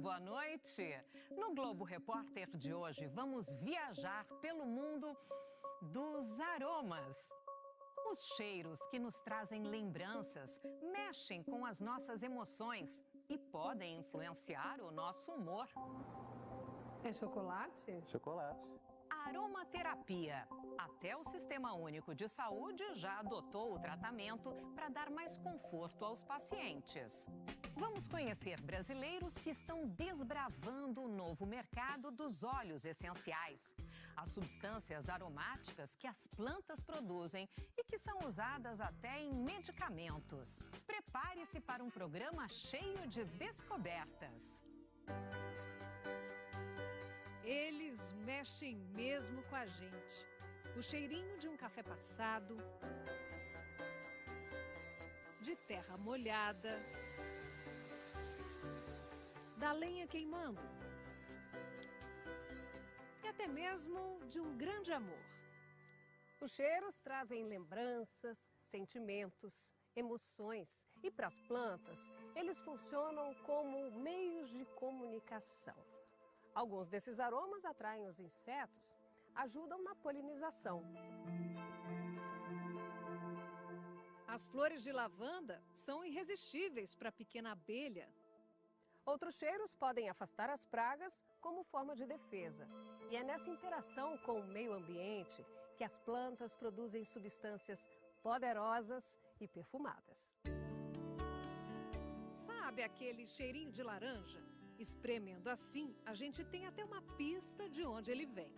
boa noite. No Globo Repórter de hoje, vamos viajar pelo mundo dos aromas. Os cheiros que nos trazem lembranças mexem com as nossas emoções e podem influenciar o nosso humor. É chocolate? Chocolate. Aromaterapia. Até o Sistema Único de Saúde já adotou o tratamento para dar mais conforto aos pacientes. Vamos conhecer brasileiros que estão desbravando o novo mercado dos óleos essenciais. As substâncias aromáticas que as plantas produzem e que são usadas até em medicamentos. Prepare-se para um programa cheio de descobertas. Eles mexem mesmo com a gente. O cheirinho de um café passado, de terra molhada, da lenha queimando e até mesmo de um grande amor. Os cheiros trazem lembranças, sentimentos, emoções e para as plantas, eles funcionam como meios de comunicação. Alguns desses aromas atraem os insetos, ajudam na polinização. As flores de lavanda são irresistíveis para a pequena abelha. Outros cheiros podem afastar as pragas como forma de defesa. E é nessa interação com o meio ambiente que as plantas produzem substâncias poderosas e perfumadas. Sabe aquele cheirinho de laranja? Espremendo assim, a gente tem até uma pista de onde ele vem.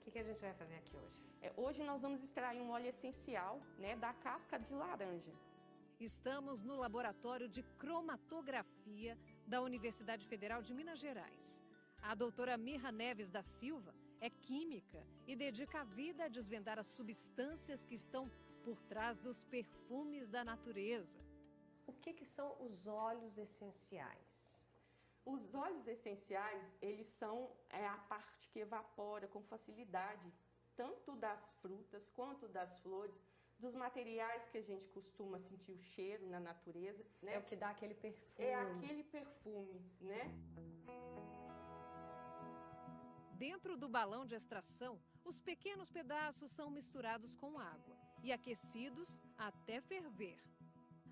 O que a gente vai fazer aqui hoje? Hoje nós vamos extrair um óleo essencial, da casca de laranja. Estamos no laboratório de cromatografia da Universidade Federal de Minas Gerais. A doutora Mirra Neves da Silva é química e dedica a vida a desvendar as substâncias que estão por trás dos perfumes da natureza. O que são os óleos essenciais? Os óleos essenciais, eles são a parte que evapora com facilidade, tanto das frutas quanto das flores, dos materiais que a gente costuma sentir o cheiro na natureza. É o que dá aquele perfume. É aquele perfume, Dentro do balão de extração, os pequenos pedaços são misturados com água e aquecidos até ferver.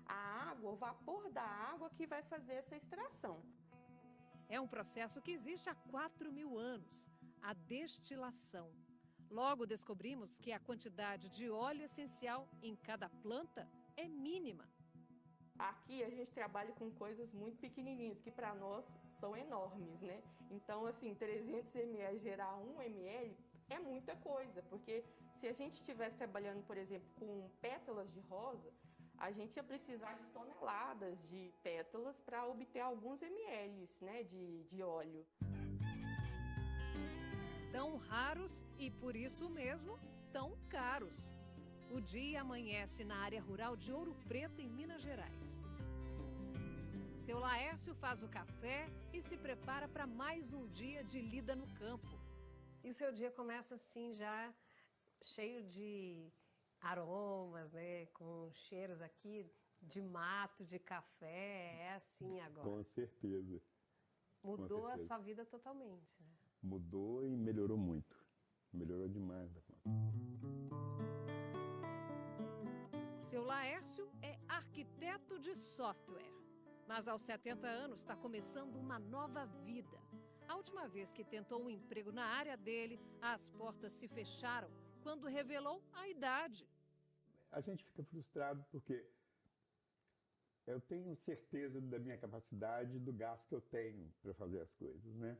A água, o vapor da água que vai fazer essa extração. É um processo que existe há 4.000 anos, a destilação. Logo descobrimos que a quantidade de óleo essencial em cada planta é mínima. Aqui a gente trabalha com coisas muito pequenininhas, que para nós são enormes, Então, assim, 300 ml gerar 1 ml é muita coisa, porque se a gente estivesse trabalhando, por exemplo, com pétalas de rosa, a gente ia precisar de toneladas de pétalas para obter alguns ml, de óleo. Tão raros e, por isso mesmo, tão caros. O dia amanhece na área rural de Ouro Preto, em Minas Gerais. Seu Laércio faz o café e se prepara para mais um dia de lida no campo. E o seu dia começa assim, já cheio de aromas, com cheiros aqui de mato, de café, é assim agora. Com certeza. Mudou a sua vida totalmente, Mudou e melhorou muito. Melhorou demais. Seu Laércio é arquiteto de software, mas aos 70 anos está começando uma nova vida. A última vez que tentou um emprego na área dele, as portas se fecharam quando revelou a idade. A gente fica frustrado porque eu tenho certeza da minha capacidade, do gás que eu tenho para fazer as coisas,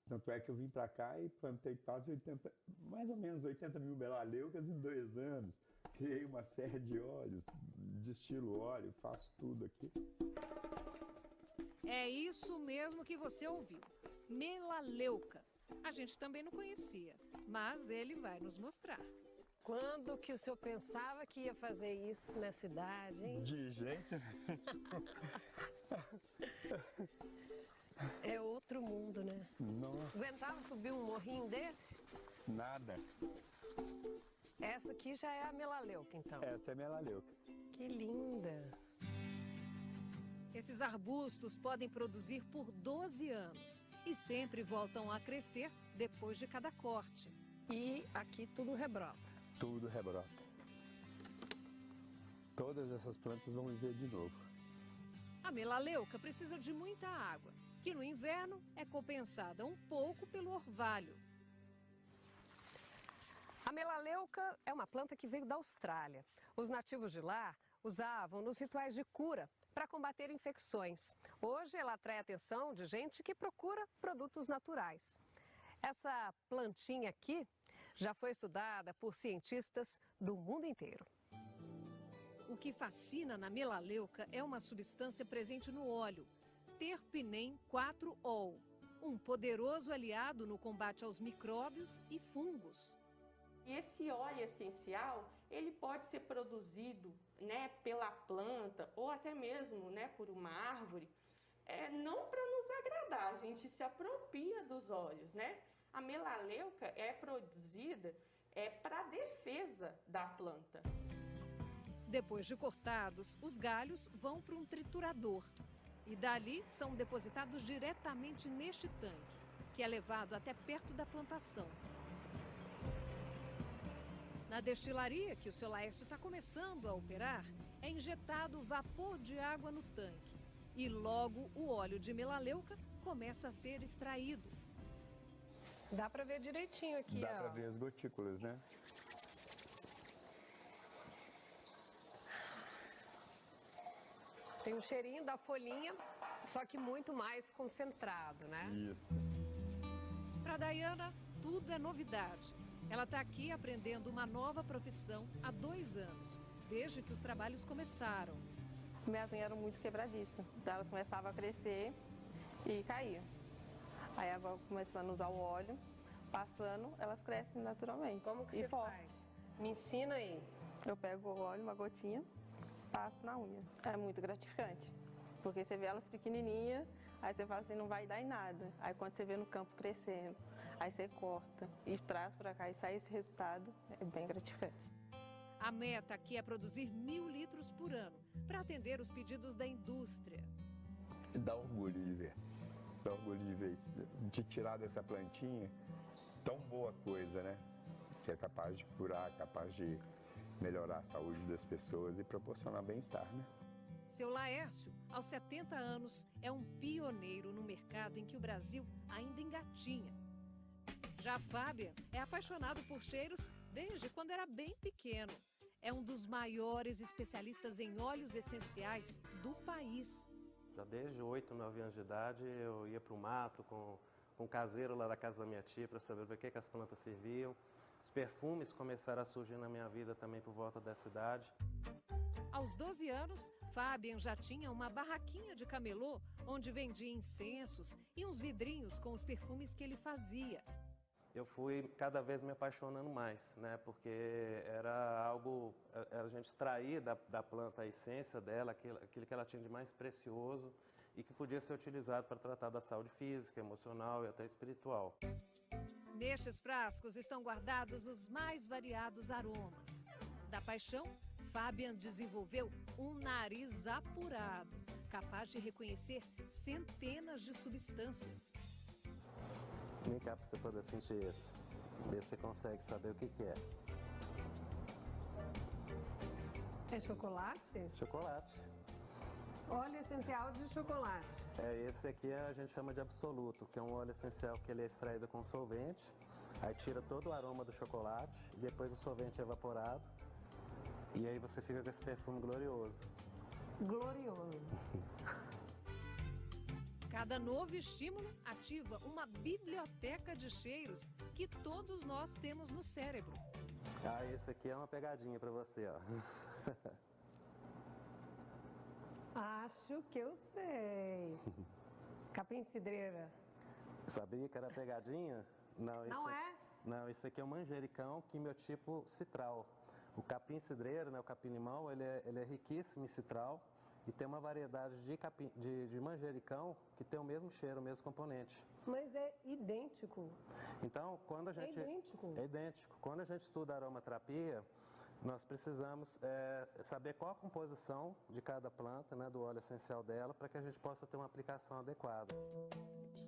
Tanto é que eu vim para cá e plantei quase mais ou menos 80 mil melaleucas em 2 anos. Criei uma série de óleos, destilo óleo, faço tudo aqui. É isso mesmo que você ouviu, melaleuca. A gente também não conhecia, mas ele vai nos mostrar. Quando que o senhor pensava que ia fazer isso na cidade, hein? De jeito É outro mundo, Nossa. Aguentava subir um morrinho desse? Nada. Essa aqui já é a melaleuca, então. Essa é a melaleuca. Que linda! Esses arbustos podem produzir por 12 anos e sempre voltam a crescer depois de cada corte. E aqui tudo rebrota. Tudo rebrota. Todas essas plantas vão viver de novo. A melaleuca precisa de muita água, que no inverno é compensada um pouco pelo orvalho. A melaleuca é uma planta que veio da Austrália. Os nativos de lá usavam nos rituais de cura para combater infecções. Hoje ela atrai a atenção de gente que procura produtos naturais. Essa plantinha aqui já foi estudada por cientistas do mundo inteiro. O que fascina na melaleuca é uma substância presente no óleo, terpinem 4-ol, um poderoso aliado no combate aos micróbios e fungos. E esse óleo essencial, ele pode ser produzido, né, pela planta ou até mesmo, né, por uma árvore, não para nos agradar, a gente se apropria dos óleos, né? A melaleuca é produzida para defesa da planta. Depois de cortados, os galhos vão para um triturador e dali são depositados diretamente neste tanque, que é levado até perto da plantação. Na destilaria, que o seu Laércio está começando a operar, é injetado vapor de água no tanque e logo o óleo de melaleuca começa a ser extraído. Dá para ver direitinho aqui, Dá ó. para ver as gotículas, né? Tem um cheirinho da folhinha, só que muito mais concentrado, né? Isso. Para Dayana, tudo é novidade. Ela está aqui aprendendo uma nova profissão há 2 anos, desde que os trabalhos começaram. Minhas unhas eram muito quebradiças, então elas começavam a crescer e caía. Aí agora começando a usar o óleo, passando, elas crescem naturalmente. Como que você faz? Me ensina aí. Eu pego o óleo, uma gotinha, passo na unha. É muito gratificante, porque você vê elas pequenininhas, aí você fala assim, não vai dar em nada. Aí quando você vê no campo crescendo, aí você corta e traz para cá e sai esse resultado, é bem gratificante. A meta aqui é produzir 1.000 litros por ano, para atender os pedidos da indústria. Dá orgulho de ver. Dá orgulho de ver isso, de tirar dessa plantinha tão boa coisa, né? Que é capaz de curar, capaz de melhorar a saúde das pessoas e proporcionar bem-estar, né? Seu Laércio, aos 70 anos, é um pioneiro no mercado em que o Brasil ainda engatinha. Já Fábia é apaixonado por cheiros desde quando era bem pequeno. É um dos maiores especialistas em óleos essenciais do país. Já desde 8, 9 anos de idade, eu ia para o mato com um caseiro lá da casa da minha tia para saber para que as plantas serviam. Os perfumes começaram a surgir na minha vida também por volta dessa idade. Aos 12 anos, Fábia já tinha uma barraquinha de camelô onde vendia incensos e uns vidrinhos com os perfumes que ele fazia. Eu fui cada vez me apaixonando mais, né? Porque era algo, a gente extrair da planta a essência dela, aquilo que ela tinha de mais precioso e que podia ser utilizado para tratar da saúde física, emocional e até espiritual. Nestes frascos estão guardados os mais variados aromas. Da paixão, Fábia desenvolveu um nariz apurado, capaz de reconhecer centenas de substâncias. Vem cá para você poder sentir isso. Ver se você consegue saber o que é. É chocolate? Chocolate. Óleo essencial de chocolate. Esse aqui a gente chama de absoluto, que é um óleo essencial que ele é extraído com solvente, aí tira todo o aroma do chocolate, depois o solvente é evaporado, e aí você fica com esse perfume glorioso. Glorioso. Cada novo estímulo ativa uma biblioteca de cheiros que todos nós temos no cérebro. Esse aqui é uma pegadinha para você, ó. Acho que eu sei. Capim-cidreira. Sabia que era pegadinha? Não é? Não, isso aqui é um manjericão quimiotipo citral. O capim-cidreiro, né, o capim-limão, ele é riquíssimo em citral e tem uma variedade de manjericão que tem o mesmo cheiro, o mesmo componente. Mas é idêntico. Então, quando a gente... É idêntico. É idêntico. Quando a gente estuda aromaterapia, Nós precisamos saber qual a composição de cada planta, né, do óleo essencial dela, para que a gente possa ter uma aplicação adequada.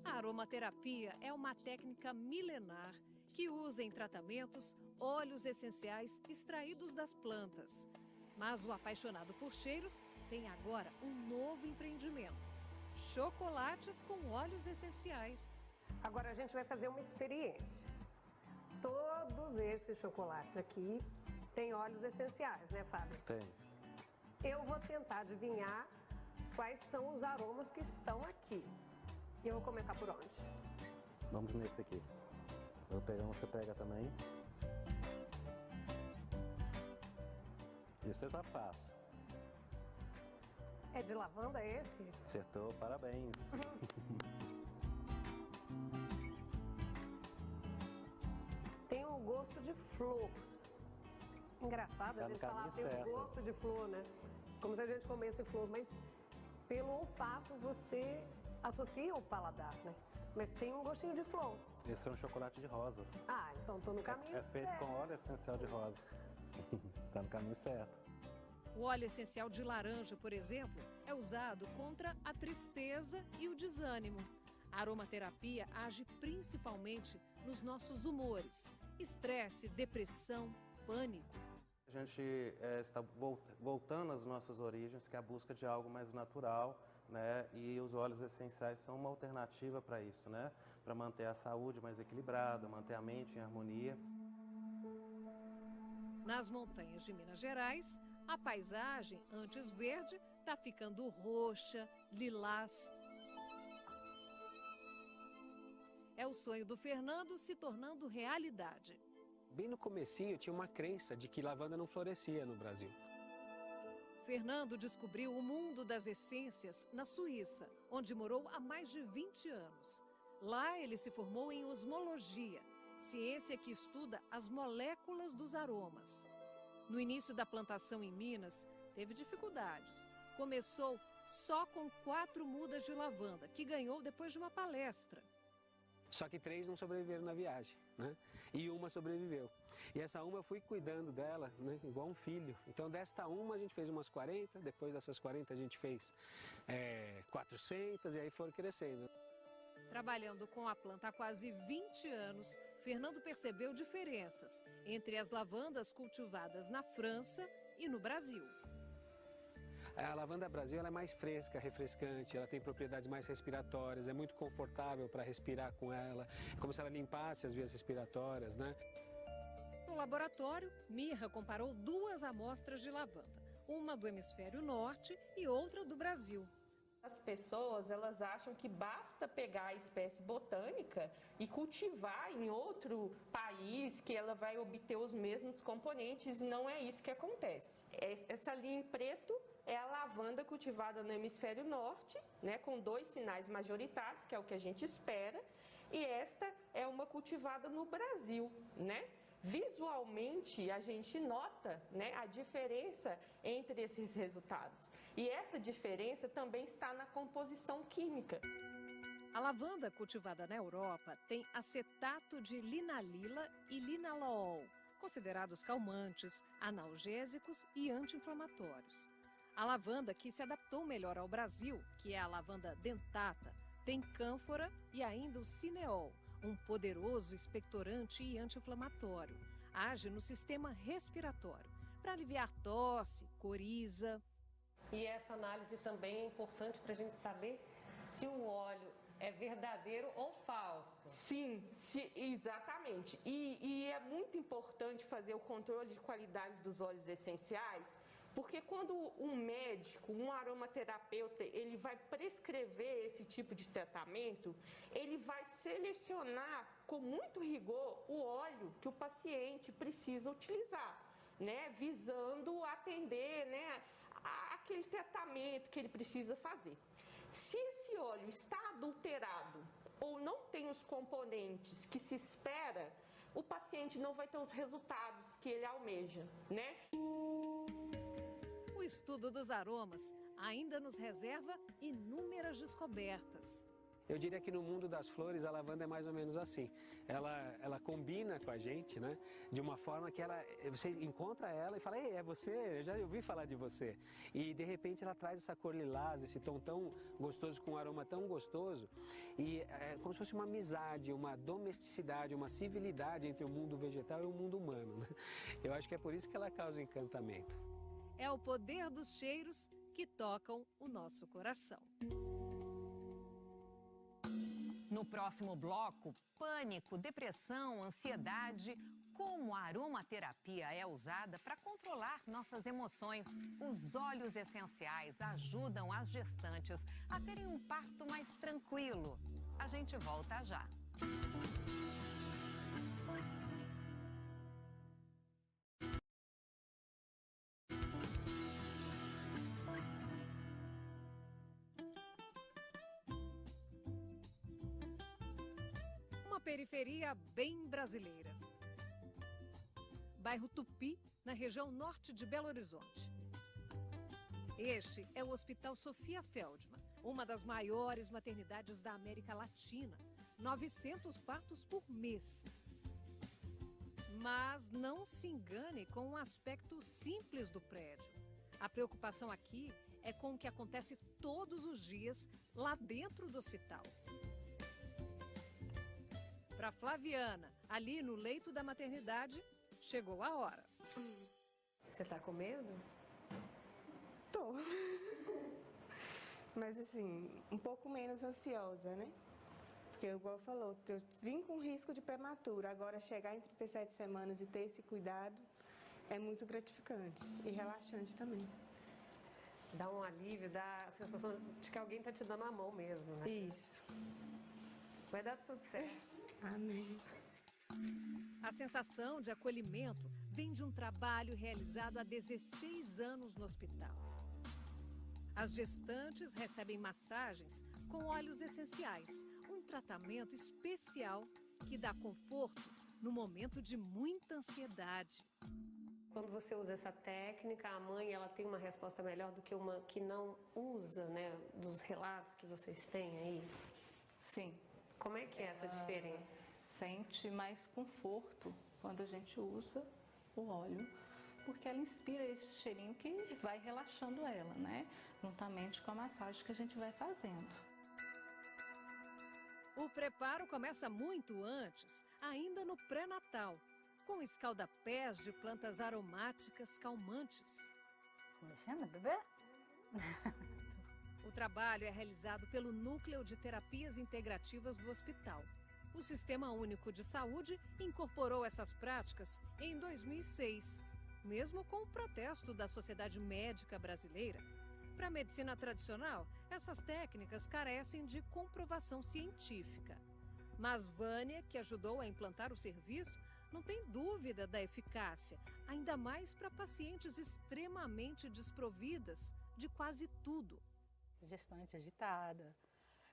A aromaterapia é uma técnica milenar que usa em tratamentos óleos essenciais extraídos das plantas. Mas o apaixonado por cheiros tem agora um novo empreendimento: chocolates com óleos essenciais. Agora a gente vai fazer uma experiência. Todos esses chocolates aqui têm óleos essenciais, né, Fábio? Tem. Eu vou tentar adivinhar quais são os aromas que estão aqui. E eu vou começar por onde? Vamos nesse aqui. Eu pego, você pega também. Isso tá fácil. É de lavanda esse? Acertou, parabéns. Tem um gosto de flor. Engraçado Tá a no gente falar caminho tem um certo. gosto de flor, né? Como se a gente comesse flor, mas pelo olfato você associa o paladar, né? Mas tem um gostinho de flor. Esse é um chocolate de rosas. Ah, então tô no caminho É feito certo. com óleo essencial de rosas. Tá no caminho certo. O óleo essencial de laranja, por exemplo, é usado contra a tristeza e o desânimo. A aromaterapia age principalmente nos nossos humores: estresse, depressão, pânico. A gente está voltando às nossas origens, que é a busca de algo mais natural, né? E os óleos essenciais são uma alternativa para isso, né? Para manter a saúde mais equilibrada, manter a mente em harmonia. Nas montanhas de Minas Gerais, a paisagem, antes verde, está ficando roxa, lilás. É o sonho do Fernando se tornando realidade. Bem no comecinho tinha uma crença de que lavanda não florescia no Brasil. Fernando descobriu o mundo das essências na Suíça, onde morou há mais de 20 anos. Lá ele se formou em osmologia, ciência que estuda as moléculas dos aromas. No início da plantação em Minas, teve dificuldades. Começou só com 4 mudas de lavanda, que ganhou depois de uma palestra. Só que 3 não sobreviveram na viagem, né? E uma sobreviveu. E essa uma eu fui cuidando dela, né? Igual um filho. Então desta uma a gente fez umas 40, depois dessas 40 a gente fez 400 e aí foram crescendo. Trabalhando com a planta há quase 20 anos, Fernando percebeu diferenças entre as lavandas cultivadas na França e no Brasil. A lavanda Brasil ela é mais fresca, refrescante, ela tem propriedades mais respiratórias, é muito confortável para respirar com ela, é como se ela limpasse as vias respiratórias, né? No laboratório, Mirra comparou 2 amostras de lavanda, uma do hemisfério norte e outra do Brasil. As pessoas, elas acham que basta pegar a espécie botânica e cultivar em outro país que ela vai obter os mesmos componentes, e não é isso que acontece. Essa linha em preto é a lavanda cultivada no hemisfério norte, né, com 2 sinais majoritários, que é o que a gente espera, e esta é uma cultivada no Brasil, né? Visualmente, a gente nota, né, a diferença entre esses resultados. E essa diferença também está na composição química. A lavanda cultivada na Europa tem acetato de linalila e linalool, considerados calmantes, analgésicos e anti-inflamatórios. A lavanda que se adaptou melhor ao Brasil, que é a lavanda dentata, tem cânfora e ainda o cineol, um poderoso expectorante e anti-inflamatório. Age no sistema respiratório, para aliviar tosse, coriza. E essa análise também é importante para a gente saber se o óleo é verdadeiro ou falso. Sim, exatamente. E é muito importante fazer o controle de qualidade dos óleos essenciais, porque quando um médico, um aromaterapeuta, ele vai prescrever esse tipo de tratamento, ele vai selecionar com muito rigor o óleo que o paciente precisa utilizar, né? Visando atender, né, aquele tratamento que ele precisa fazer. Se esse óleo está adulterado ou não tem os componentes que se espera, o paciente não vai ter os resultados que ele almeja, né? O estudo dos aromas ainda nos reserva inúmeras descobertas. Eu diria que no mundo das flores a lavanda é mais ou menos assim. ela combina com a gente, né? De uma forma que você encontra ela e fala, ei, é você, eu já ouvi falar de você. E de repente ela traz essa cor lilás, esse tom tão gostoso, com um aroma tão gostoso. E é como se fosse uma amizade, uma domesticidade, uma civilidade entre o mundo vegetal e o mundo humano, né? Eu acho que é por isso que ela causa encantamento. É o poder dos cheiros que tocam o nosso coração. No próximo bloco, pânico, depressão, ansiedade, como a aromaterapia é usada para controlar nossas emoções. Os óleos essenciais ajudam as gestantes a terem um parto mais tranquilo. A gente volta já. Periferia bem brasileira. Bairro Tupi, na região norte de Belo Horizonte. Este é o Hospital Sofia Feldman, uma das maiores maternidades da América Latina. 900 partos por mês. Mas não se engane com o aspecto simples do prédio. A preocupação aqui é com o que acontece todos os dias lá dentro do hospital. Para Flaviana, ali no leito da maternidade, chegou a hora. Você tá com medo? Tô. Mas assim, um pouco menos ansiosa, né? Porque, igual falou, eu vim com risco de prematura. Agora, chegar em 37 semanas e ter esse cuidado é muito gratificante e relaxante também. Dá um alívio, dá a sensação de que alguém tá te dando a mão mesmo, né? Isso. Vai dar tudo certo. Amém. A sensação de acolhimento vem de um trabalho realizado há 16 anos no hospital. As gestantes recebem massagens com óleos essenciais, um tratamento especial que dá conforto no momento de muita ansiedade. Quando você usa essa técnica, a mãe ela tem uma resposta melhor do que uma que não usa, né? Dos relatos que vocês têm aí? Sim. Como é que é essa diferença? Sente mais conforto quando a gente usa o óleo, porque ela inspira esse cheirinho que vai relaxando ela, né? Juntamente com a massagem que a gente vai fazendo. O preparo começa muito antes, ainda no pré-natal, com escaldapés de plantas aromáticas calmantes. Me chama, bebê? O trabalho é realizado pelo Núcleo de Terapias Integrativas do hospital. O Sistema Único de Saúde incorporou essas práticas em 2006, mesmo com o protesto da Sociedade Médica Brasileira. Para a medicina tradicional, essas técnicas carecem de comprovação científica. Mas Vânia, que ajudou a implantar o serviço, não tem dúvida da eficácia, ainda mais para pacientes extremamente desprovidas de quase tudo. Gestante agitada,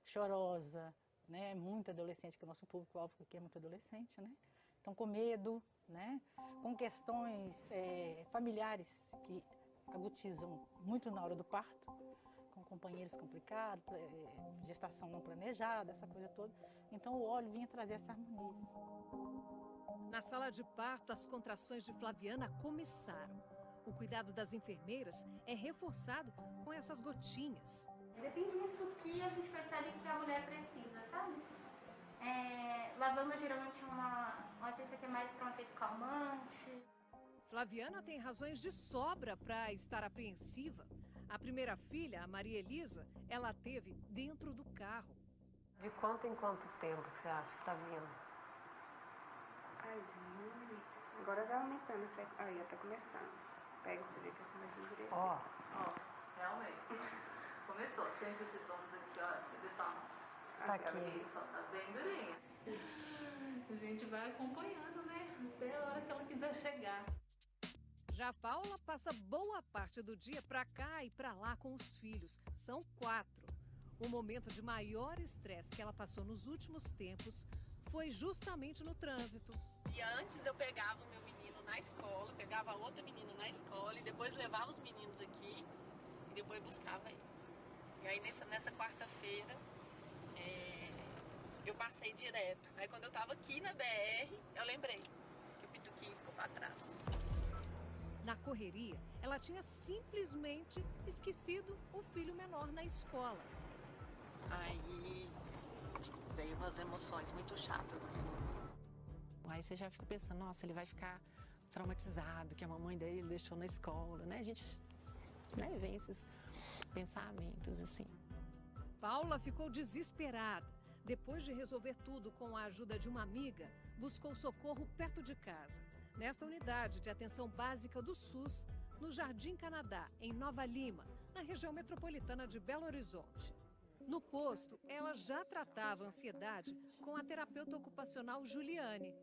chorosa, né? Muito adolescente, que o nosso público-alvo aqui é muito adolescente, né? Então, com medo, né? Com questões familiares que agudizam muito na hora do parto, com companheiros complicados, gestação não planejada, essa coisa toda. Então, o óleo vinha trazer essa harmonia. Na sala de parto, as contrações de Flaviana começaram. O cuidado das enfermeiras é reforçado com essas gotinhas. Depende muito do que a gente percebe que a mulher precisa, sabe? Lavanda geralmente é uma essência que é mais para um efeito calmante. Flaviana tem razões de sobra para estar apreensiva. A primeira filha, a Maria Elisa, ela teve dentro do carro. De quanto em quanto tempo que você acha que tá vindo? Ai, agora tá aumentando. Aí, tá começando. Pega pra você ver que começa a endurecer. Ó, realmente. Começou. Sempre os sintomas aqui, ó, dessa mão. Tá aqui. Só tá bem durinha. A gente vai acompanhando, né? Até a hora que ela quiser chegar. Já a Paula passa boa parte do dia pra cá e pra lá com os filhos. São 4. O momento de maior estresse que ela passou nos últimos tempos foi justamente no trânsito. E antes eu pegava o meu menino na escola, pegava outro menino na escola e depois levava os meninos aqui e depois buscava eles. E aí nessa quarta-feira eu passei direto. Aí quando eu tava aqui na BR, eu lembrei que o pituquinho ficou para trás. Na correria, ela tinha simplesmente esquecido o filho menor na escola. Aí veio umas emoções muito chatas, assim. Aí você já fica pensando, nossa, ele vai ficar traumatizado, que a mamãe dele deixou na escola, né? A gente, né, vem esses pensamentos, assim. Paula ficou desesperada. Depois de resolver tudo com a ajuda de uma amiga, buscou socorro perto de casa. Nesta unidade de atenção básica do SUS, no Jardim Canadá, em Nova Lima, na região metropolitana de Belo Horizonte. No posto, ela já tratava a ansiedade com a terapeuta ocupacional Juliane.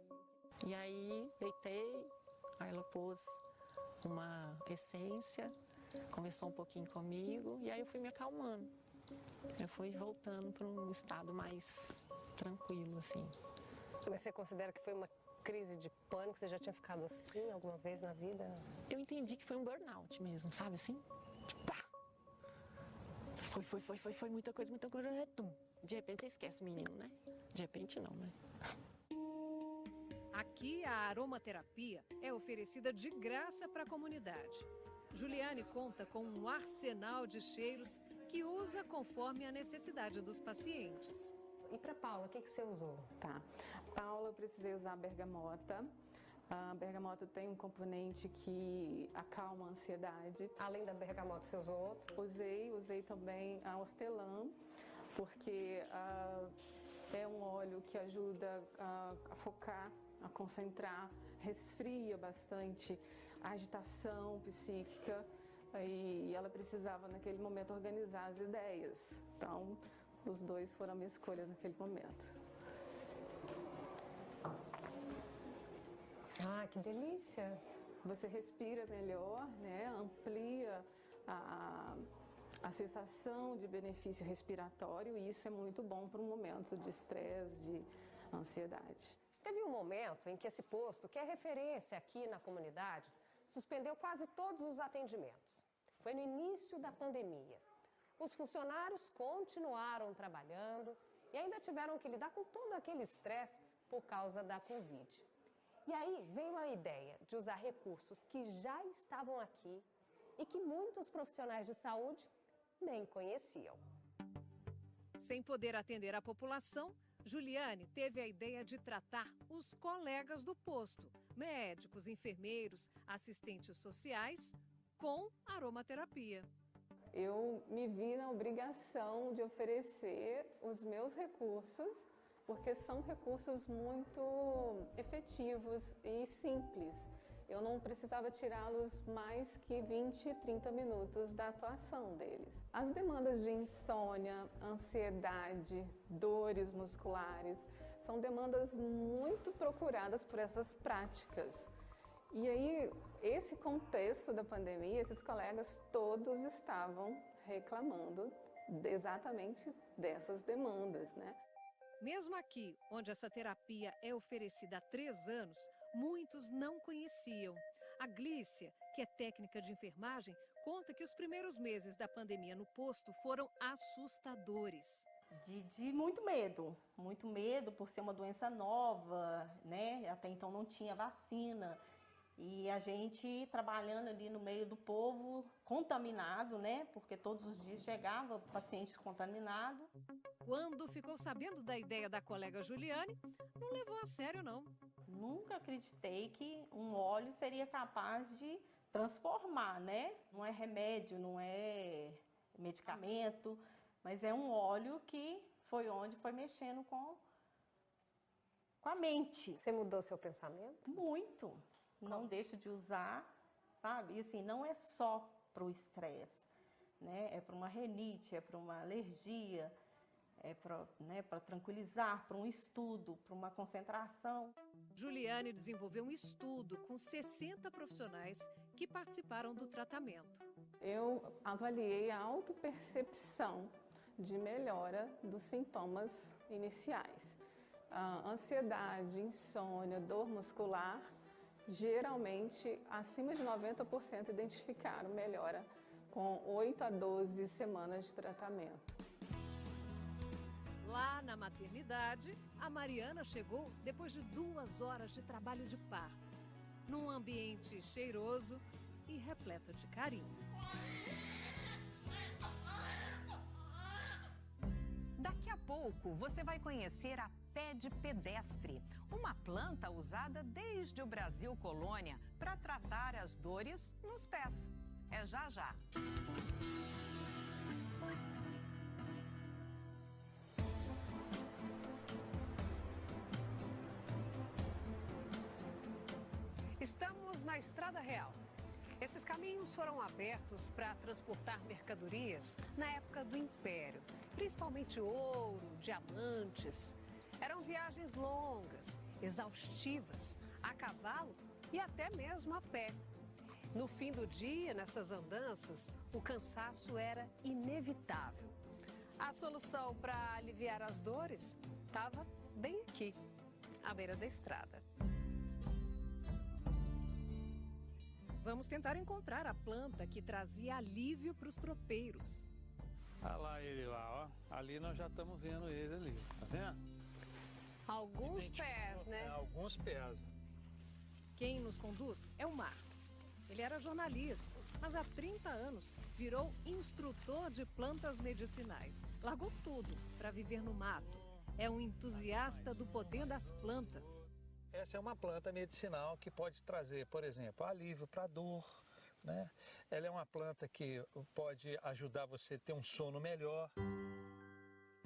E aí, deitei, aí ela pôs uma essência, conversou um pouquinho comigo e aí eu fui me acalmando. Eu fui voltando para um estado mais tranquilo, assim. Mas você considera que foi uma crise de pânico? Você já tinha ficado assim alguma vez na vida? Eu entendi que foi um burnout mesmo, sabe assim? Tipo, pá! Foi muita coisa, tum. De repente você esquece o menino, né? De repente não, né? Aqui a aromaterapia é oferecida de graça para a comunidade. Juliane conta com um arsenal de cheiros que usa conforme a necessidade dos pacientes. E para Paula, o que você usou? Tá. Paula, eu precisei usar a bergamota. A bergamota tem um componente que acalma a ansiedade. Além da bergamota, você usou outro? Usei também a hortelã, porque é um óleo que ajuda a focar, a concentrar, resfria bastante a agitação psíquica e ela precisava naquele momento organizar as ideias. Então, os dois foram a minha escolha naquele momento. Ah, que delícia! Você respira melhor, né? Amplia a sensação de benefício respiratório e isso é muito bom para um momento de estresse, de ansiedade. Teve um momento em que esse posto, que é referência aqui na comunidade, suspendeu quase todos os atendimentos. Foi no início da pandemia. Os funcionários continuaram trabalhando e ainda tiveram que lidar com todo aquele estresse por causa da Covid. E aí veio a ideia de usar recursos que já estavam aqui e que muitos profissionais de saúde nem conheciam. Sem poder atender a população, Juliane teve a ideia de tratar os colegas do posto, médicos, enfermeiros, assistentes sociais, com aromaterapia. Eu me vi na obrigação de oferecer os meus recursos, porque são recursos muito efetivos e simples. Eu não precisava tirá-los mais que 20, 30 minutos da atuação deles. As demandas de insônia, ansiedade, dores musculares, são demandas muito procuradas por essas práticas. E aí, esse contexto da pandemia, esses colegas todos estavam reclamando exatamente dessas demandas, né? Mesmo aqui, onde essa terapia é oferecida há 3 anos, muitos não conheciam. A Glícia, que é técnica de enfermagem, conta que os primeiros meses da pandemia no posto foram assustadores. De muito medo por ser uma doença nova, né? Até então não tinha vacina. E a gente trabalhando ali no meio do povo, contaminado, né? Porque todos os dias chegava paciente contaminado. Quando ficou sabendo da ideia da colega Juliane, não levou a sério, não. Nunca acreditei que um óleo seria capaz de transformar, né? Não é remédio, não é medicamento, mas é um óleo que foi onde foi mexendo com a mente. Você mudou seu pensamento? Muito. Não deixo de usar, sabe? E assim, não é só para o estresse, né? É para uma rinite, é para uma alergia, é para tranquilizar, para um estudo, para uma concentração. Juliane desenvolveu um estudo com 60 profissionais que participaram do tratamento. Eu avaliei a autopercepção de melhora dos sintomas iniciais. Ansiedade, insônia, dor muscular, geralmente acima de 90% identificaram melhora com 8 a 12 semanas de tratamento. Lá na maternidade, a Mariana chegou depois de 2 horas de trabalho de parto, num ambiente cheiroso e repleto de carinho. Daqui a pouco você vai conhecer a pé de pedestre, uma planta usada desde o Brasil colônia para tratar as dores nos pés. É já já. Estamos na Estrada Real. Esses caminhos foram abertos para transportar mercadorias na época do Império, principalmente ouro, diamantes. Eram viagens longas, exaustivas, a cavalo e até mesmo a pé. No fim do dia, nessas andanças, o cansaço era inevitável. A solução para aliviar as dores estava bem aqui, à beira da estrada. Vamos tentar encontrar a planta que trazia alívio para os tropeiros. Olha lá ele lá, ó. Ali nós já estamos vendo ele ali, tá vendo? Alguns pés, né? Alguns pés. Quem nos conduz é o Marcos. Ele era jornalista, mas há 30 anos virou instrutor de plantas medicinais. Largou tudo para viver no mato. É um entusiasta do poder das plantas. Essa é uma planta medicinal que pode trazer, por exemplo, alívio para dor, né? Ela é uma planta que pode ajudar você a ter um sono melhor.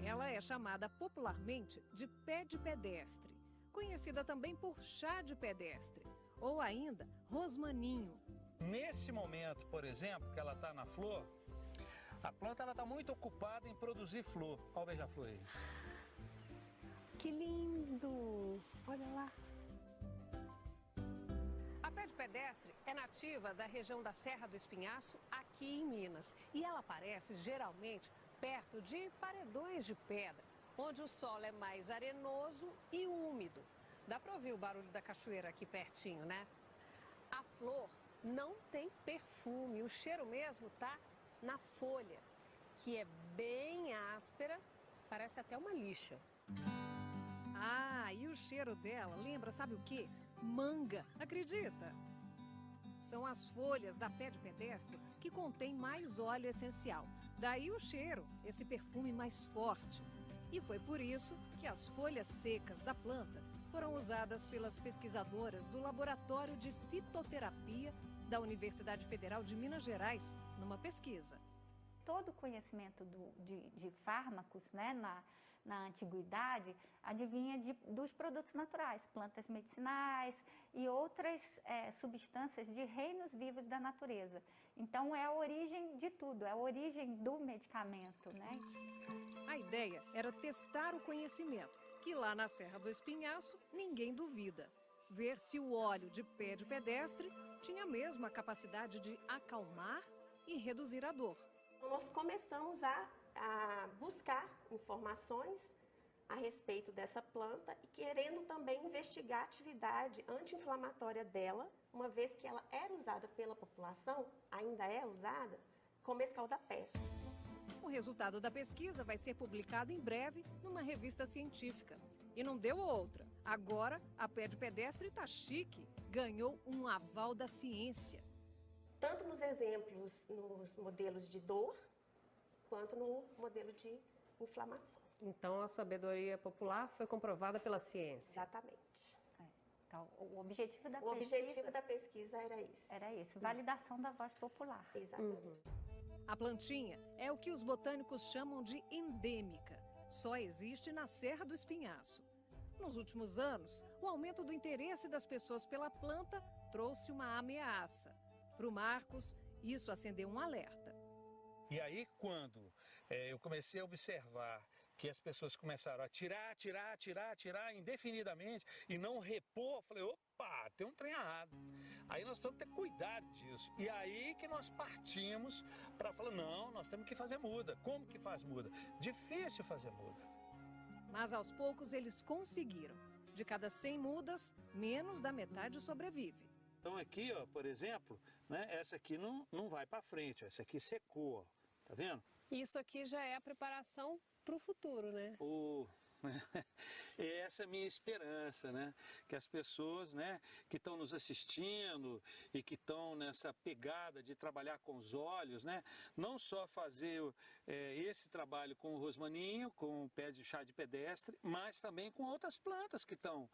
Ela é chamada popularmente de pé de pedestre, conhecida também por chá de pedestre, ou ainda rosmaninho. Nesse momento, por exemplo, que ela está na flor, a planta está muito ocupada em produzir flor. Olha o beija-flor aí. Que lindo! Olha lá. A pé de pedestre é nativa da região da Serra do Espinhaço, aqui em Minas. E ela aparece geralmente perto de paredões de pedra, onde o solo é mais arenoso e úmido. Dá para ouvir o barulho da cachoeira aqui pertinho, né? A flor não tem perfume, o cheiro mesmo tá na folha, que é bem áspera, parece até uma lixa. Ah, e o cheiro dela lembra, sabe o quê? Manga, acredita? São as folhas da pé de pedestre que contém mais óleo essencial. Daí o cheiro, esse perfume mais forte. E foi por isso que as folhas secas da planta foram usadas pelas pesquisadoras do Laboratório de Fitoterapia da Universidade Federal de Minas Gerais, numa pesquisa. Todo o conhecimento de fármacos, né, na antiguidade, advinha dos produtos naturais, plantas medicinais e outras substâncias de reinos vivos da natureza. Então é a origem de tudo, é a origem do medicamento, né? A ideia era testar o conhecimento, que lá na Serra do Espinhaço ninguém duvida. Ver se o óleo de pé de pedestre tinha mesmo a capacidade de acalmar e reduzir a dor. Nós começamos a buscar informações a respeito dessa planta e querendo também investigar a atividade anti-inflamatória dela, uma vez que ela era usada pela população, ainda é usada, como escalda-pés. O resultado da pesquisa vai ser publicado em breve numa revista científica. E não deu outra. Agora, a pé de pedestre tá chique, ganhou um aval da ciência. Tanto nos exemplos, nos modelos de dor, quanto no modelo de inflamação. Então, a sabedoria popular foi comprovada pela ciência. Exatamente. Então, o objetivo da pesquisa era esse. Era esse, validação da voz popular. Exatamente. A plantinha é o que os botânicos chamam de endêmica. Só existe na Serra do Espinhaço. Nos últimos anos, o aumento do interesse das pessoas pela planta trouxe uma ameaça. Para o Marcos, isso acendeu um alerta. E aí, quando eu comecei a observar que as pessoas começaram a tirar indefinidamente e não repor, eu falei, opa, tem um trem errado. Aí nós temos que ter cuidado disso. E aí que nós partimos para falar, não, nós temos que fazer muda. Como que faz muda? Difícil fazer muda. Mas aos poucos eles conseguiram. De cada 100 mudas, menos da metade sobrevive. Então aqui, ó, por exemplo, né, essa aqui não vai para frente, essa aqui secou, ó, tá vendo? Isso aqui já é a preparação para o futuro, né? Essa é a minha esperança, né? Que as pessoas, né, que estão nos assistindo e que estão nessa pegada de trabalhar com os olhos, né? Não só fazer esse trabalho com o rosmaninho, com o pé de chá de pedestre, mas também com outras plantas que estão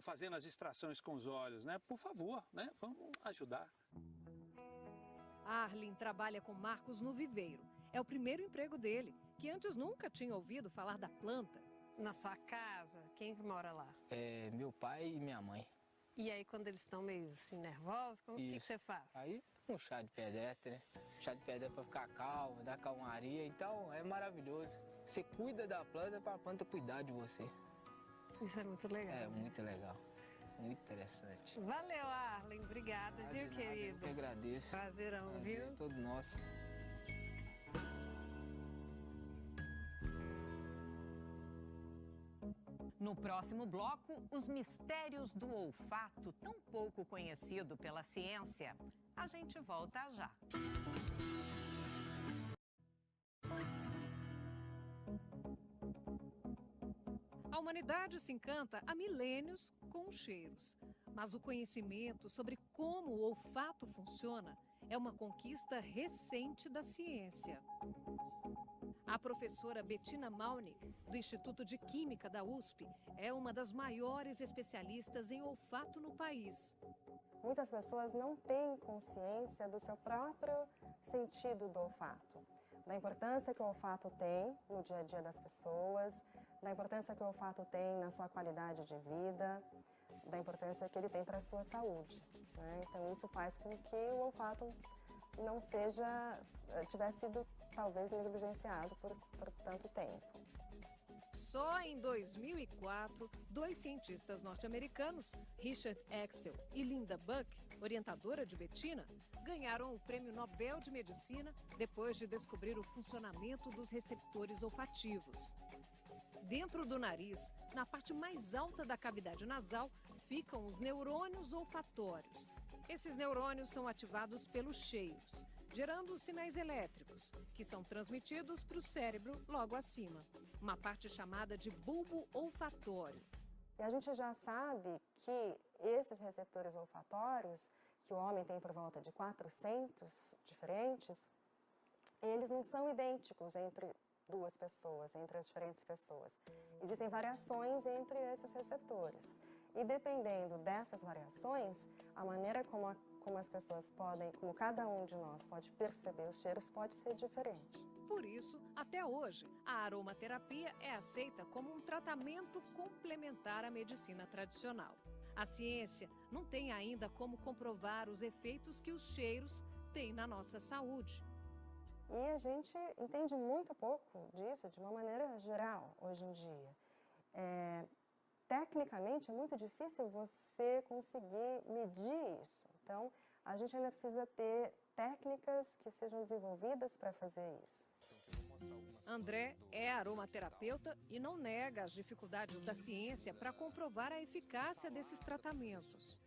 fazendo as extrações com os olhos, né? Por favor, né? Vamos ajudar. Arlen trabalha com Marcos no viveiro. É o primeiro emprego dele, que antes nunca tinha ouvido falar da planta. Na sua casa, quem que mora lá? Meu pai e minha mãe. E aí, quando eles estão meio assim nervosos, o que você faz? Aí, um chá de pedestre, né? Chá de pedestre para ficar calmo, dar calmaria. Então, é maravilhoso. Você cuida da planta para a planta cuidar de você. Isso é muito legal. É muito legal. Muito interessante. Valeu, Arlen. Obrigada, viu, querido? Eu que agradeço. Prazerão, Prazer viu? É todo nosso. No próximo bloco, os mistérios do olfato, tão pouco conhecido pela ciência. A gente volta já. A humanidade se encanta há milênios com os cheiros. Mas o conhecimento sobre como o olfato funciona é uma conquista recente da ciência. A professora Bettina Malnick, do Instituto de Química da USP, é uma das maiores especialistas em olfato no país. Muitas pessoas não têm consciência do seu próprio sentido do olfato, da importância que o olfato tem no dia a dia das pessoas, da importância que o olfato tem na sua qualidade de vida, da importância que ele tem para a sua saúde, né? Então isso faz com que o olfato não tivesse sido talvez negligenciado por tanto tempo. Só em 2004, dois cientistas norte-americanos, Richard Axel e Linda Buck, orientadora de Bettina, ganharam o Prêmio Nobel de Medicina depois de descobrir o funcionamento dos receptores olfativos. Dentro do nariz, na parte mais alta da cavidade nasal, ficam os neurônios olfatórios. Esses neurônios são ativados pelos cheiros, gerando sinais elétricos, que são transmitidos para o cérebro logo acima, uma parte chamada de bulbo olfatório. E a gente já sabe que esses receptores olfatórios, que o homem tem por volta de 400 diferentes, eles não são idênticos entre duas pessoas, entre as diferentes pessoas. Existem variações entre esses receptores. E dependendo dessas variações, a maneira como as pessoas podem, como cada um de nós pode perceber os cheiros pode ser diferente. Por isso, até hoje, a aromaterapia é aceita como um tratamento complementar à medicina tradicional. A ciência não tem ainda como comprovar os efeitos que os cheiros têm na nossa saúde. E a gente entende muito pouco disso de uma maneira geral hoje em dia. Tecnicamente, é muito difícil você conseguir medir isso. Então, a gente ainda precisa ter técnicas que sejam desenvolvidas para fazer isso. André é aromaterapeuta e não nega as dificuldades da ciência para comprovar a eficácia desses tratamentos.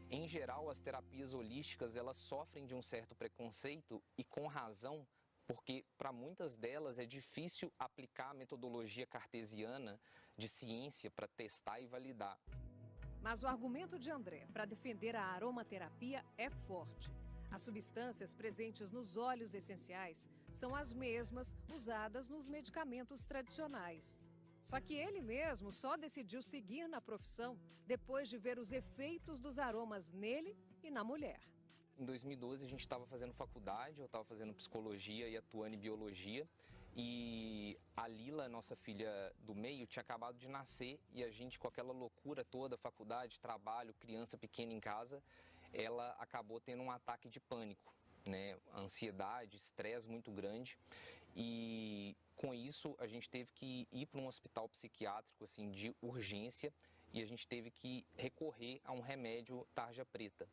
Em geral, as terapias holísticas elas sofrem de um certo preconceito e com razão, porque para muitas delas é difícil aplicar a metodologia cartesiana de ciência para testar e validar. Mas o argumento de André para defender a aromaterapia é forte. As substâncias presentes nos óleos essenciais são as mesmas usadas nos medicamentos tradicionais. Só que ele mesmo só decidiu seguir na profissão depois de ver os efeitos dos aromas nele e na mulher. Em 2012 a gente estava fazendo faculdade, eu estava fazendo psicologia e atuando em biologia. E a Lila, nossa filha do meio, tinha acabado de nascer e a gente com aquela loucura toda, faculdade, trabalho, criança pequena em casa, ela acabou tendo um ataque de pânico, né? Ansiedade, estresse muito grande. E com isso a gente teve que ir para um hospital psiquiátrico assim, de urgência e a gente teve que recorrer a um remédio tarja preta.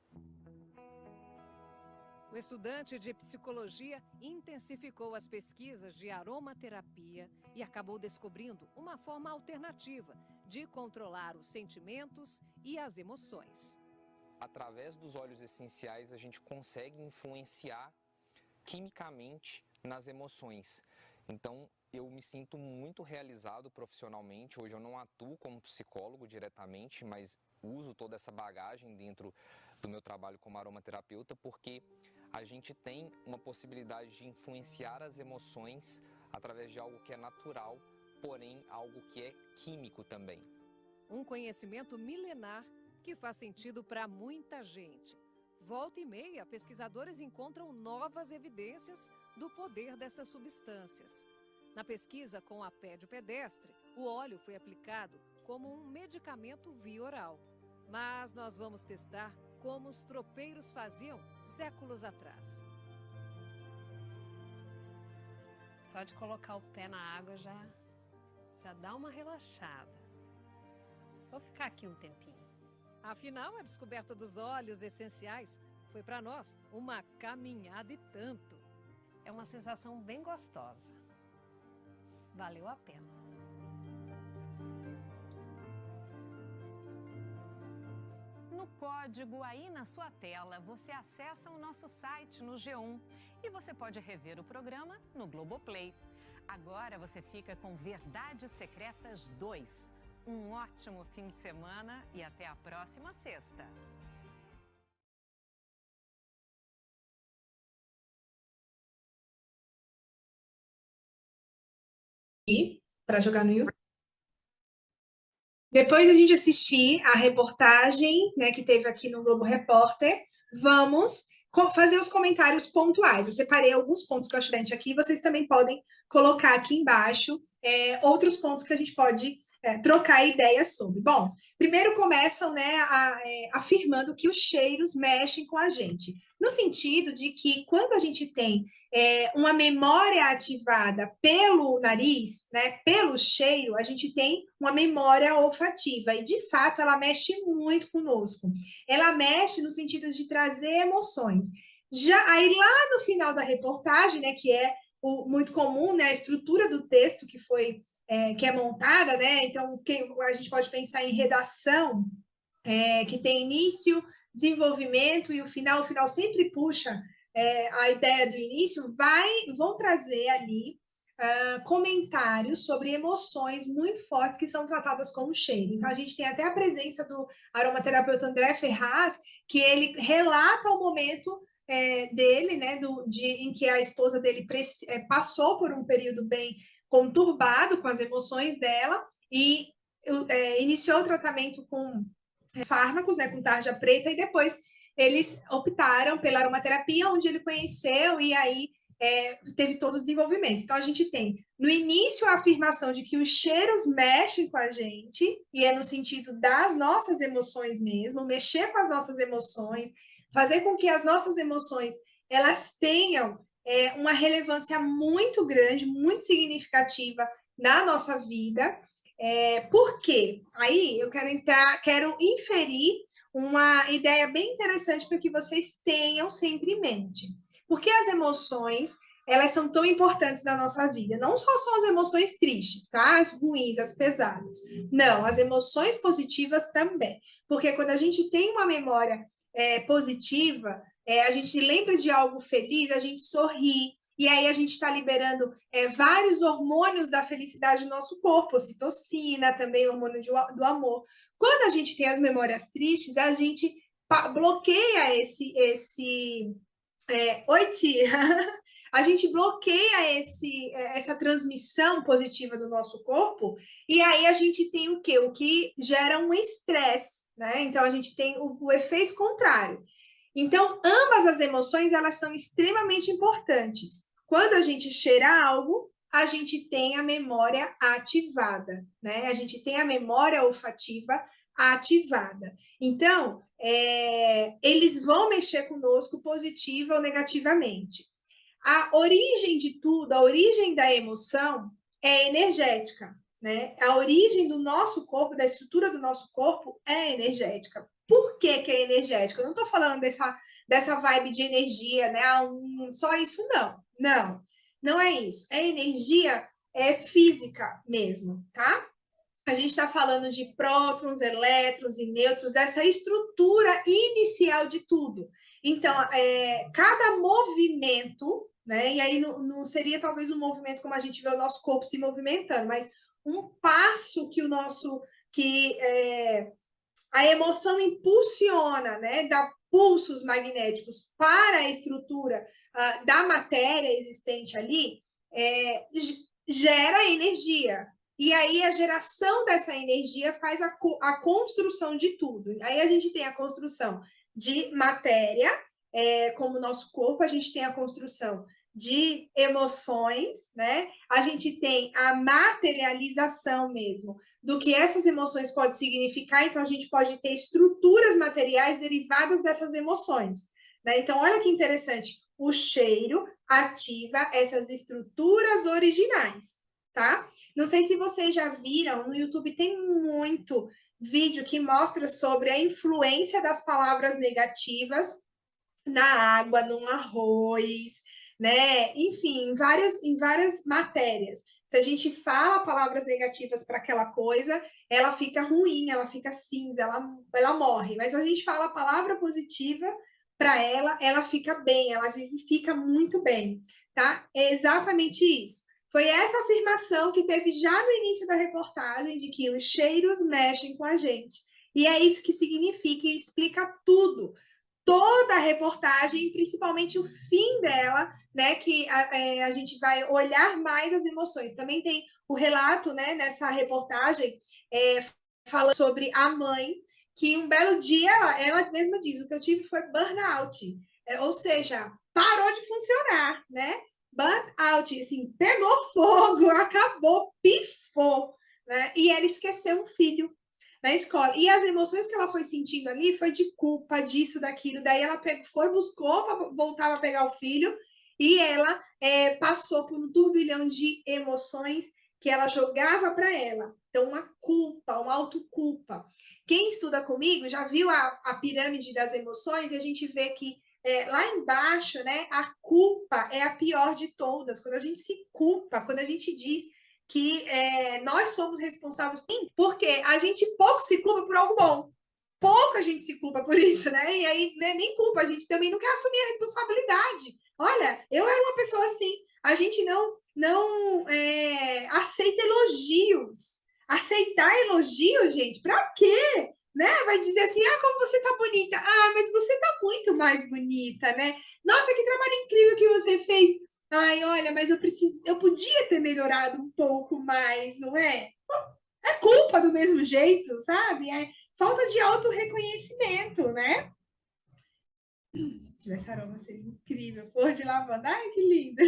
O estudante de psicologia intensificou as pesquisas de aromaterapia e acabou descobrindo uma forma alternativa de controlar os sentimentos e as emoções. Através dos óleos essenciais, a gente consegue influenciar quimicamente nas emoções. Então, eu me sinto muito realizado profissionalmente. Hoje eu não atuo como psicólogo diretamente, mas uso toda essa bagagem dentro do meu trabalho como aromaterapeuta, porque a gente tem uma possibilidade de influenciar as emoções através de algo que é natural, porém algo que é químico também. Um conhecimento milenar que faz sentido para muita gente. Volta e meia, pesquisadores encontram novas evidências do poder dessas substâncias. Na pesquisa com a pedestre, o óleo foi aplicado como um medicamento via oral. Mas nós vamos testar como os tropeiros faziam séculos atrás. Só de colocar o pé na água já dá uma relaxada. Vou ficar aqui um tempinho. Afinal, a descoberta dos óleos essenciais foi para nós uma caminhada e tanto. É uma sensação bem gostosa. Valeu a pena. No código aí na sua tela, você acessa o nosso site no G1 e você pode rever o programa no Globoplay. Agora você fica com Verdades Secretas 2. Um ótimo fim de semana e até a próxima sexta. Para jogar no YouTube. Depois a gente assistir a reportagem, né, que teve aqui no Globo Repórter, vamos fazer os comentários pontuais. Eu separei alguns pontos que eu acho importante aqui, vocês também podem colocar aqui embaixo outros pontos que a gente pode trocar ideias sobre. Bom, primeiro começam, né, afirmando que os cheiros mexem com a gente, no sentido de que quando a gente tem uma memória ativada pelo nariz, né, pelo cheiro, a gente tem uma memória olfativa e, de fato, ela mexe muito conosco. Ela mexe no sentido de trazer emoções. Aí, lá no final da reportagem, né, que é muito comum, né, a estrutura do texto que é montada, né, então a gente pode pensar em redação, que tem início, desenvolvimento e o final sempre puxa a ideia do início, vão trazer ali comentários sobre emoções muito fortes que são tratadas como cheiro. Então, a gente tem até a presença do aromaterapeuta André Ferraz, que ele relata o momento dele, né, em que a esposa dele passou por um período bem conturbado com as emoções dela e iniciou o tratamento com fármacos, né, com tarja preta, e depois eles optaram pela aromaterapia, onde ele conheceu e aí teve todo o desenvolvimento. Então, a gente tem, no início, a afirmação de que os cheiros mexem com a gente, e é no sentido das nossas emoções mesmo, mexer com as nossas emoções, fazer com que as nossas emoções elas tenham uma relevância muito grande, muito significativa na nossa vida. Por quê? Aí eu quero inferir uma ideia bem interessante para que vocês tenham sempre em mente. Porque as emoções, elas são tão importantes na nossa vida. Não só são as emoções tristes, tá? As ruins, as pesadas. Não, as emoções positivas também. Porque quando a gente tem uma memória positiva, a gente se lembra de algo feliz, a gente sorri, e aí a gente está liberando vários hormônios da felicidade no nosso corpo, ocitocina, também hormônio do amor. Quando a gente tem as memórias tristes, a gente bloqueia Oi, tia! A gente bloqueia essa transmissão positiva do nosso corpo, e aí a gente tem o quê? O que gera um estresse, né? Então, a gente tem o efeito contrário. Então, ambas as emoções, elas são extremamente importantes. Quando a gente cheira algo, a gente tem a memória ativada, né? A gente tem a memória olfativa ativada. Então, eles vão mexer conosco positiva ou negativamente. A origem de tudo, a origem da emoção é energética, né? A origem do nosso corpo, da estrutura do nosso corpo é energética. Por que é energética? Eu não estou falando dessa vibe de energia, né? Só isso não. Não é isso. É energia física mesmo, tá? A gente está falando de prótons, elétrons e nêutrons, dessa estrutura inicial de tudo. Então, cada movimento, né? E aí não seria talvez um movimento como a gente vê o nosso corpo se movimentando, mas um passo que a emoção impulsiona, né? Dá pulsos magnéticos para a estrutura da matéria existente ali, gera energia. E aí a geração dessa energia faz a construção de tudo. Aí a gente tem a construção de matéria, como o nosso corpo, a gente tem a construção de emoções, né? A gente tem a materialização mesmo do que essas emoções podem significar, então a gente pode ter estruturas materiais derivadas dessas emoções, né? Então, olha que interessante, o cheiro ativa essas estruturas originais, tá? Não sei se vocês já viram, no YouTube tem muito vídeo que mostra sobre a influência das palavras negativas na água, no arroz, né? Enfim, em várias matérias. Se a gente fala palavras negativas para aquela coisa, ela fica ruim, ela fica cinza, ela morre. Mas se a gente fala a palavra positiva para ela fica bem, ela fica muito bem, tá? É exatamente isso. Foi essa afirmação que teve já no início da reportagem de que os cheiros mexem com a gente. E é isso que significa e explica tudo. Toda a reportagem, principalmente o fim dela, né, que a gente vai olhar mais as emoções. Também tem o relato, né, nessa reportagem, falando sobre a mãe, que um belo dia, ela mesma diz, o que eu tive foi burnout, ou seja, parou de funcionar, né? Burnout, assim, pegou fogo, acabou, pifou, né? E ela esqueceu um filho na escola. E as emoções que ela foi sentindo ali foi de culpa, disso, daquilo. Daí ela buscou para voltar a pegar o filho e ela passou por um turbilhão de emoções que ela jogava para ela. Então, uma culpa, uma autoculpa. Quem estuda comigo já viu a pirâmide das emoções e a gente vê que lá embaixo, né, a culpa é a pior de todas. Quando a gente se culpa, quando a gente diz que nós somos responsáveis, porque a gente pouco se culpa por algo bom. Pouco a gente se culpa por isso, né? E aí, né, nem culpa, a gente também não quer assumir a responsabilidade. Olha, eu era uma pessoa assim, a gente não aceita elogios. Aceitar elogio, gente, pra quê? Né? Vai dizer assim, como você tá bonita. Mas você tá muito mais bonita, né? Nossa, que trabalho incrível que você fez. Ai, olha, mas eu podia ter melhorado um pouco mais, não é? É culpa do mesmo jeito, sabe? É falta de autorreconhecimento, né? Se tivesse aroma, seria incrível. Flor de lavanda, ai, que linda!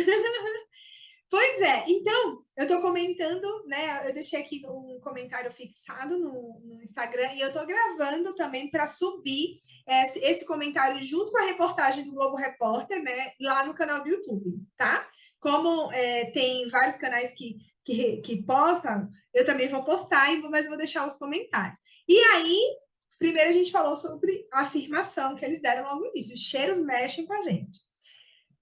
Pois é, então, eu tô comentando, né? Eu deixei aqui um comentário fixado no Instagram e eu tô gravando também para subir esse comentário junto com a reportagem do Globo Repórter, né? Lá no canal do YouTube, tá? Como tem vários canais que postam, eu também vou postar, mas vou deixar os comentários. E aí, primeiro a gente falou sobre a afirmação que eles deram logo no início: os cheiros mexem com a gente.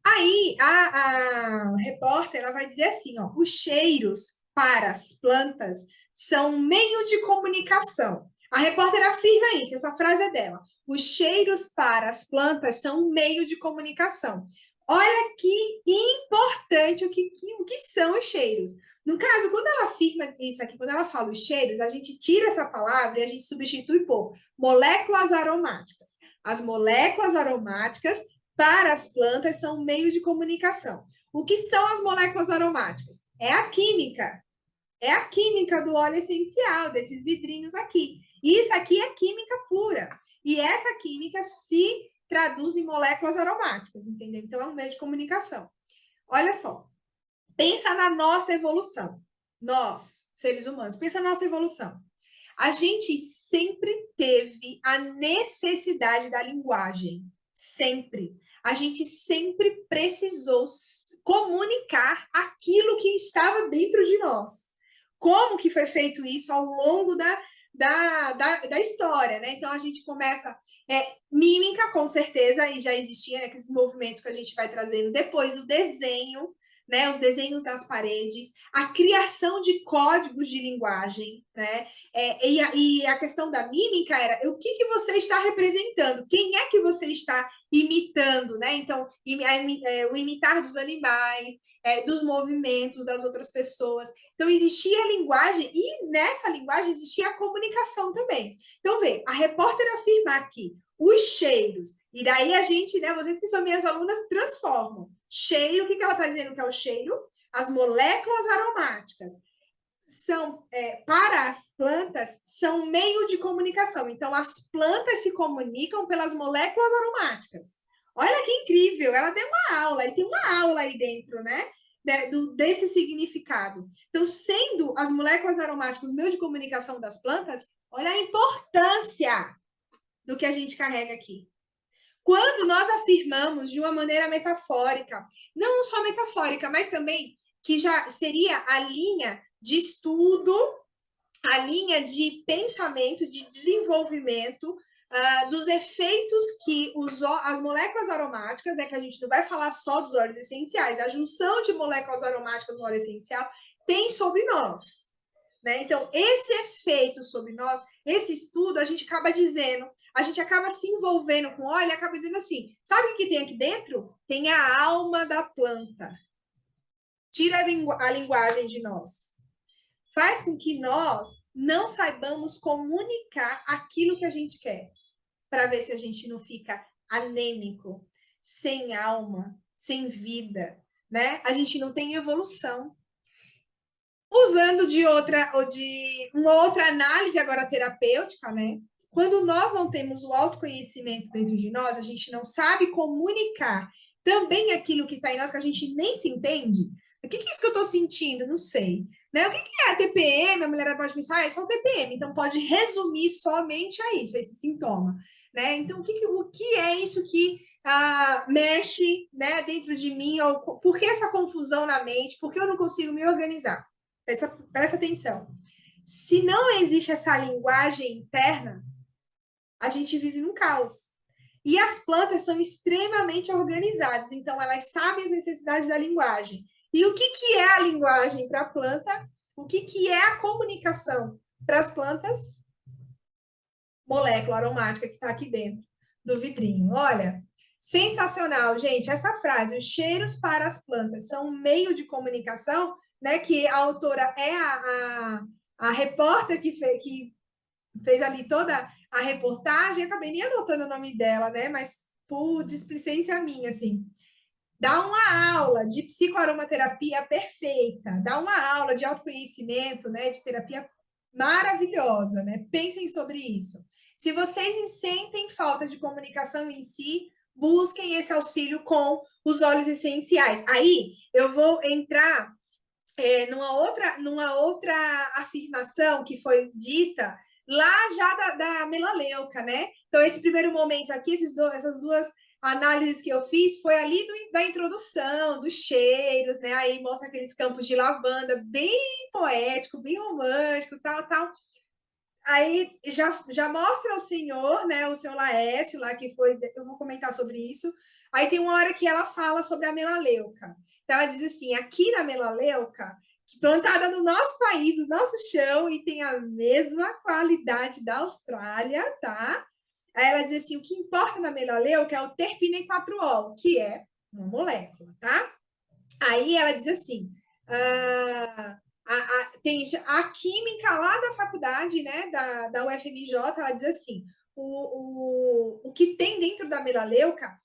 Aí, a repórter ela vai dizer assim, ó, os cheiros para as plantas são um meio de comunicação. A repórter afirma isso, essa frase é dela. Os cheiros para as plantas são um meio de comunicação. Olha que importante o que são os cheiros. No caso, quando ela afirma isso aqui, quando ela fala os cheiros, a gente tira essa palavra e a gente substitui por moléculas aromáticas. As moléculas aromáticas para as plantas são um meio de comunicação. O que são as moléculas aromáticas? É a química. É a química do óleo essencial, desses vidrinhos aqui. Isso aqui é química pura. E essa química se traduz em moléculas aromáticas, entendeu? Então, é um meio de comunicação. Olha só. Pensa na nossa evolução. Nós, seres humanos, pensa na nossa evolução. A gente sempre teve a necessidade da linguagem. Sempre. A gente sempre precisou comunicar aquilo que estava dentro de nós. Como que foi feito isso ao longo da história, né? Então, a gente começa... mímica, com certeza, e já existia, né, esse movimento que a gente vai trazendo depois, o desenho, né, os desenhos das paredes, a criação de códigos de linguagem, né, e a questão da mímica era o que você está representando, quem é que você está imitando, né, então, o imitar dos animais, dos movimentos das outras pessoas. Então, existia a linguagem e nessa linguagem existia a comunicação também. Então, vê, a repórter afirma aqui os cheiros, e daí a gente, né, vocês que são minhas alunas, transformam. Cheiro, o que ela está dizendo que é o cheiro? As moléculas aromáticas são, para as plantas, são meio de comunicação. Então, as plantas se comunicam pelas moléculas aromáticas. Olha que incrível, ela deu uma aula, e tem uma aula aí dentro, né? Desse significado. Então, sendo as moléculas aromáticas o meio de comunicação das plantas, olha a importância do que a gente carrega aqui. Quando nós afirmamos de uma maneira metafórica, não só metafórica, mas também que já seria a linha de estudo, a linha de pensamento, de desenvolvimento dos efeitos que as moléculas aromáticas, né, que a gente não vai falar só dos óleos essenciais, da junção de moléculas aromáticas no óleo essencial, tem sobre nós. Né? Então, esse efeito sobre nós, esse estudo, a gente acaba dizendo, a gente acaba se envolvendo com óleo e acaba dizendo assim, sabe o que tem aqui dentro? Tem a alma da planta. Tira a linguagem de nós. Faz com que nós não saibamos comunicar aquilo que a gente quer, para ver se a gente não fica anêmico, sem alma, sem vida, né? A gente não tem evolução. Usando de uma outra análise agora terapêutica, né? Quando nós não temos o autoconhecimento dentro de nós, a gente não sabe comunicar também aquilo que está em nós, que a gente nem se entende. O que é isso que eu estou sentindo? Não sei. Né? O que é a TPM? A mulher pode pensar, é só TPM. Então, pode resumir somente a isso, a esse sintoma. Né? Então, o que é isso que mexe, né, dentro de mim? Ou, por que essa confusão na mente? Por que eu não consigo me organizar? Presta atenção. Se não existe essa linguagem interna, a gente vive num caos. E as plantas são extremamente organizadas, então elas sabem as necessidades da linguagem. E o que é a linguagem para a planta? O que é a comunicação para as plantas? Molécula aromática que está aqui dentro do vidrinho. Olha, sensacional, gente. Essa frase, os cheiros para as plantas são um meio de comunicação, né? Que a autora é a repórter que fez ali toda a reportagem. Eu acabei nem anotando o nome dela, né? Mas por displicência minha, assim. Dá uma aula de psicoaromaterapia perfeita, dá uma aula de autoconhecimento, né, de terapia maravilhosa, né? Pensem sobre isso. Se vocês sentem falta de comunicação em si, busquem esse auxílio com os óleos essenciais. Aí, eu vou entrar numa outra afirmação que foi dita lá já da melaleuca, né? Então, esse primeiro momento aqui, essas duas análises que eu fiz foi ali da introdução, dos cheiros, né? Aí mostra aqueles campos de lavanda, bem poético, bem romântico, tal. Aí já mostra o senhor, né? O senhor Laércio, lá que foi, eu vou comentar sobre isso. Aí tem uma hora que ela fala sobre a melaleuca. Então, ela diz assim, aqui na melaleuca, plantada no nosso país, no nosso chão, e tem a mesma qualidade da Austrália, tá? Aí ela diz assim, o que importa na melaleuca é o terpinequatrol, que é uma molécula, tá? Aí ela diz assim, tem a química lá da faculdade, né, da UFMJ, ela diz assim, o que tem dentro da melaleuca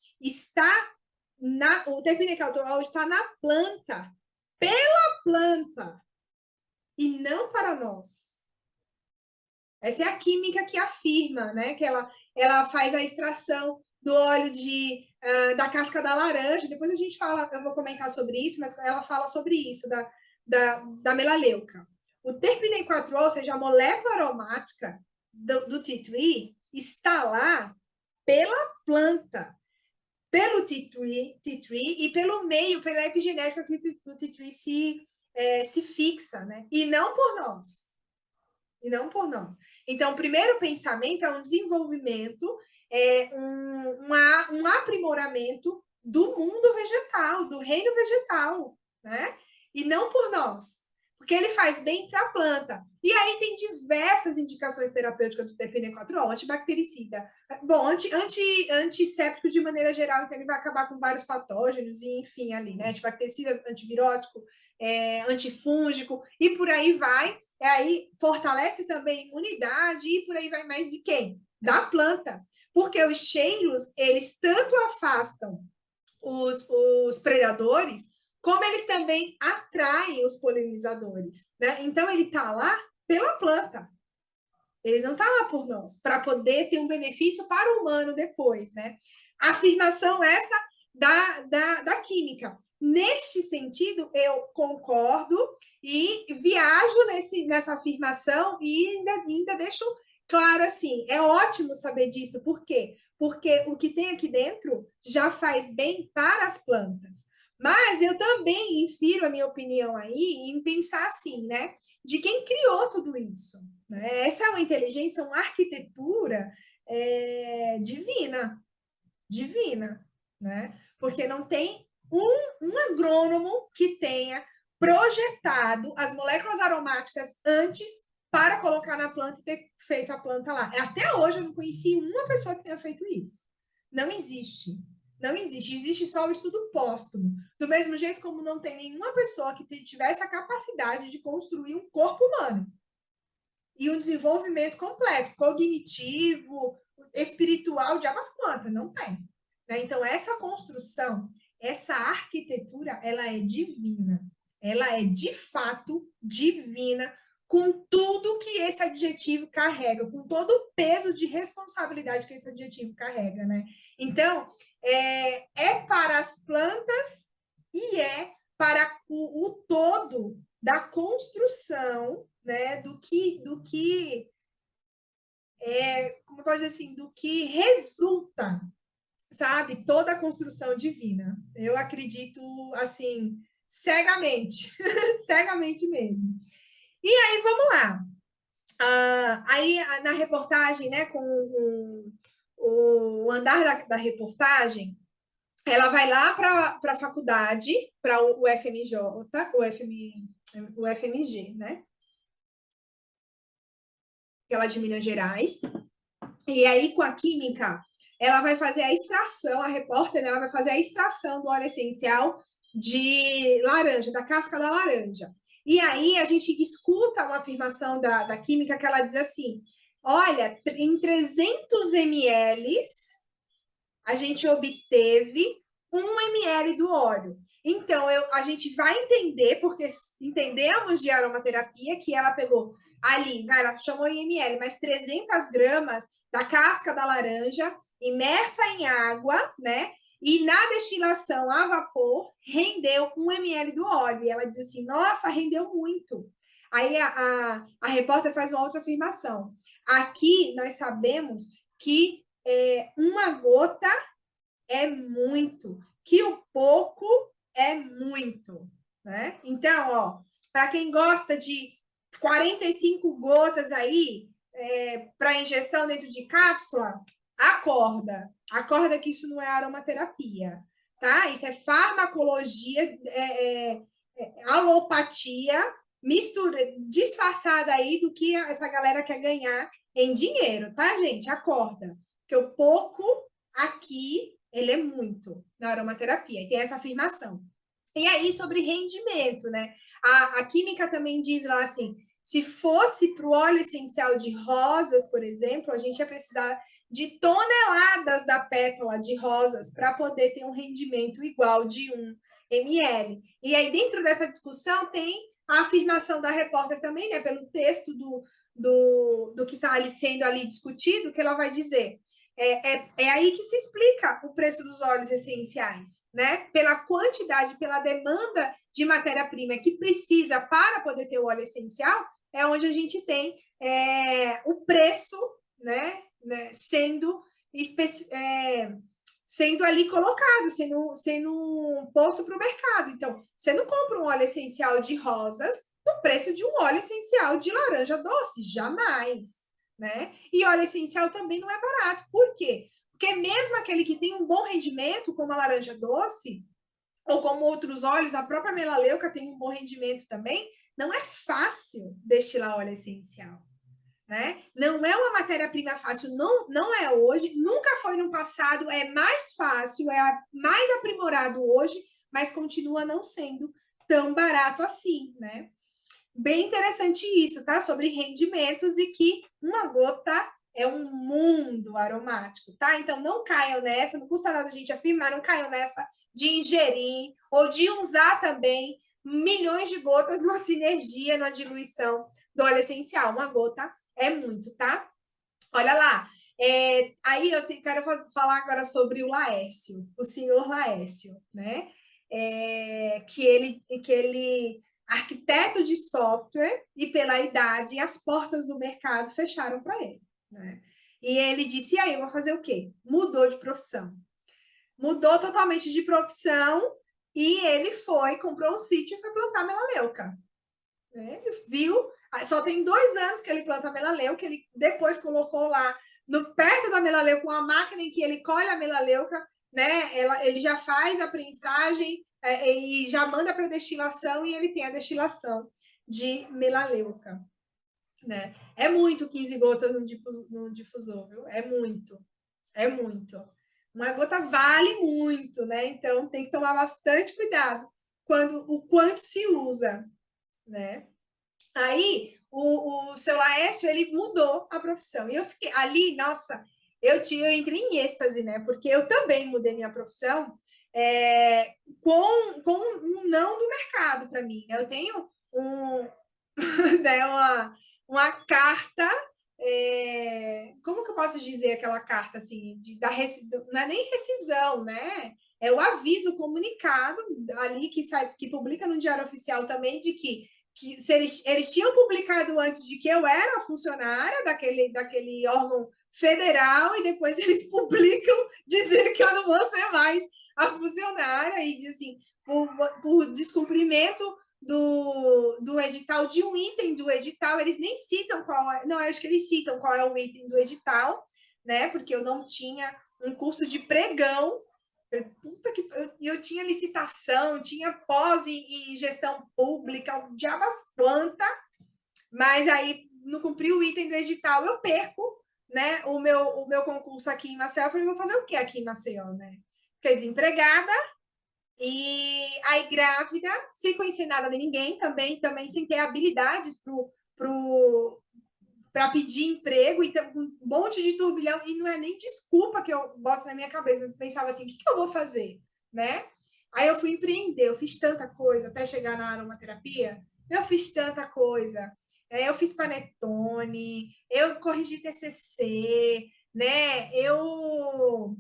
o terpinequatrol está na planta, pela planta, e não para nós. Essa é a química que afirma, né, que ela faz a extração do óleo da casca da laranja. Depois a gente fala, eu vou comentar sobre isso, mas ela fala sobre isso, da melaleuca. O terpinequatrol, ou seja, a molécula aromática do tea tree, está lá pela planta, pelo tea tree e pelo meio, pela epigenética que o tea tree se fixa, né? E não por nós. Então, o primeiro pensamento é um desenvolvimento, um aprimoramento do mundo vegetal, do reino vegetal, né? E não por nós, porque ele faz bem para a planta. E aí tem diversas indicações terapêuticas do terpinecotrol, antibactericida. Bom, antisséptico de maneira geral, então ele vai acabar com vários patógenos, e enfim, ali, né? Antibactericida, antivirótico, antifúngico, e por aí vai. E aí fortalece também a imunidade, e por aí vai mais de quem? Da planta. Porque os cheiros, eles tanto afastam os predadores, como eles também atraem os polinizadores, né? Então, ele está lá pela planta. Ele não está lá por nós, para poder ter um benefício para o humano depois, né? Afirmação essa da química. Neste sentido, eu concordo e viajo nessa afirmação e ainda deixo claro assim, é ótimo saber disso. Por quê? Porque o que tem aqui dentro já faz bem para as plantas. Mas eu também infiro a minha opinião aí em pensar assim, né? De quem criou tudo isso. Né? Essa é uma inteligência, uma arquitetura divina. Divina, né? Porque não tem um agrônomo que tenha projetado as moléculas aromáticas antes para colocar na planta e ter feito a planta lá. Até hoje eu não conheci uma pessoa que tenha feito isso. Não existe. Não existe. Existe só o estudo póstumo. Do mesmo jeito como não tem nenhuma pessoa que tivesse a capacidade de construir um corpo humano. E um desenvolvimento completo, cognitivo, espiritual, de ambas quantas. Não tem. Né? Então, essa construção, essa arquitetura, ela é divina. Ela é, de fato, divina, com tudo que esse adjetivo carrega, com todo o peso de responsabilidade que esse adjetivo carrega, né? Então, é para as plantas e é para o todo da construção, né? Do que como pode dizer assim, do que resulta, sabe? Toda a construção divina. Eu acredito, assim, cegamente, cegamente mesmo. E aí, vamos lá. Aí, na reportagem, né, com o andar da reportagem, ela vai lá para a faculdade, para o FMJ, o FMG, né? Ela é de Minas Gerais. E aí, com a química, ela vai fazer a extração, a repórter, né, ela vai fazer a extração do óleo essencial de laranja, da casca da laranja. E aí a gente escuta uma afirmação da química que ela diz assim, olha, em 300 ml a gente obteve 1 ml do óleo. Então, a gente vai entender, porque entendemos de aromaterapia que ela pegou ali, ela chamou em ml, mas 300 gramas da casca da laranja, imersa em água, né? E na destilação a vapor, rendeu 1 ml do óleo. E ela diz assim, nossa, rendeu muito. Aí a repórter faz uma outra afirmação. Aqui nós sabemos que uma gota é muito, que o pouco é muito, né? Então, ó, para quem gosta de 45 gotas aí, para ingestão dentro de cápsula, acorda que isso não é aromaterapia, tá? Isso é farmacologia, alopatia, disfarçada aí do que essa galera quer ganhar em dinheiro, tá, gente? Acorda, porque o pouco aqui, ele é muito na aromaterapia, e tem essa afirmação. E aí, sobre rendimento, né? A química também diz lá assim, se fosse para o óleo essencial de rosas, por exemplo, a gente ia precisar de toneladas da pétala de rosas para poder ter um rendimento igual de 1 ml. E aí, dentro dessa discussão, tem a afirmação da repórter também, né, pelo texto do que está ali sendo ali discutido, que ela vai dizer, é aí que se explica o preço dos óleos essenciais, né? Pela quantidade, pela demanda de matéria-prima que precisa para poder ter o óleo essencial, é onde a gente tem o preço, né, sendo ali colocado, sendo posto para o mercado. Então, você não compra um óleo essencial de rosas no preço de um óleo essencial de laranja doce, jamais, né? E óleo essencial também não é barato. Por quê? Porque mesmo aquele que tem um bom rendimento, como a laranja doce, ou como outros óleos, a própria melaleuca tem um bom rendimento também, não é fácil destilar óleo essencial, né? Não é uma matéria-prima fácil, não é hoje, nunca foi no passado, é mais fácil, é mais aprimorado hoje, mas continua não sendo tão barato assim, né? Bem interessante isso, tá? Sobre rendimentos e que uma gota é um mundo aromático, tá? Então não caiam nessa, não custa nada a gente afirmar, não caiam nessa de ingerir ou de usar também milhões de gotas numa sinergia, numa diluição do óleo essencial. Uma gota é muito, tá? Olha lá. Aí eu quero falar agora sobre o Laércio, o senhor Laércio, né? Que ele arquiteto de software e pela idade as portas do mercado fecharam para ele, né? E ele disse: e aí, eu vou fazer o quê? Mudou de profissão. Mudou totalmente de profissão e ele comprou um sítio e foi plantar melaleuca. Ele viu, só tem 2 anos que ele planta melaleuca, ele depois colocou lá perto da melaleuca uma máquina em que ele colhe a melaleuca, né? Ele já faz a prensagem e já manda para destilação e ele tem a destilação de melaleuca, né? É muito 15 gotas no difusor, viu? É muito. Uma gota vale muito, né? Então tem que tomar bastante cuidado o quanto se usa, né? Aí o seu Laércio, ele mudou a profissão. E eu fiquei ali, nossa, eu entrei em êxtase, né? Porque eu também mudei minha profissão com um não do mercado para mim. Eu tenho né, uma carta, como que eu posso dizer aquela carta assim, não é nem rescisão, né? É o aviso, o comunicado ali que publica no Diário Oficial também de que se eles tinham publicado antes de que eu era funcionária daquele órgão federal e depois eles publicam dizendo que eu não vou ser mais a funcionária e diz assim, por descumprimento do edital, de um item do edital, eles nem citam qual é, não, acho que eles citam qual é o item do edital, né, porque eu não tinha um curso de pregão, eu tinha licitação, tinha pós em gestão pública, o diabo as planta, mas aí não cumpri o item do edital, eu perco, né, o meu concurso aqui em Maceió. Eu falei, vou fazer o que aqui em Maceió, né? Fiquei desempregada, e aí grávida, sem conhecer nada de ninguém, também sem ter habilidades para pedir emprego, então um monte de turbilhão, e não é nem desculpa que eu boto na minha cabeça, eu pensava assim, o que eu vou fazer, né? Aí eu fui empreender, eu fiz tanta coisa, até chegar na aromaterapia, eu fiz tanta coisa, eu fiz panetone, eu corrigi TCC, né? Eu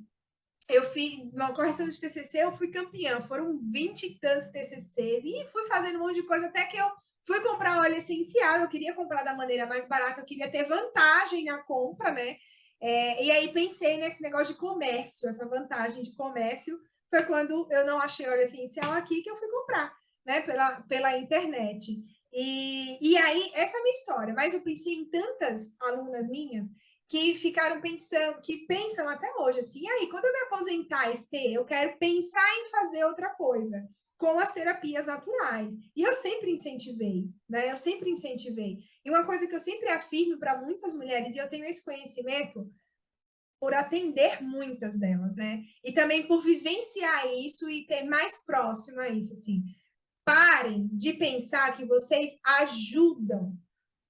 fiz uma correção de TCC, eu fui campeã, foram 20 e tantos TCCs, e fui fazendo um monte de coisa, até que eu fui comprar óleo essencial, eu queria comprar da maneira mais barata, eu queria ter vantagem na compra, né? E aí pensei nesse negócio de comércio, essa vantagem de comércio, foi quando eu não achei óleo essencial aqui, que eu fui comprar, né, pela internet. E aí, essa é a minha história, mas eu pensei em tantas alunas minhas que ficaram pensando, que pensam até hoje, assim, aí, quando eu me aposentar, eu quero pensar em fazer outra coisa, com as terapias naturais. E eu sempre incentivei, né? Eu sempre incentivei. E uma coisa que eu sempre afirmo para muitas mulheres, e eu tenho esse conhecimento por atender muitas delas, né? E também por vivenciar isso e ter mais próximo a isso, assim. Parem de pensar que vocês ajudam,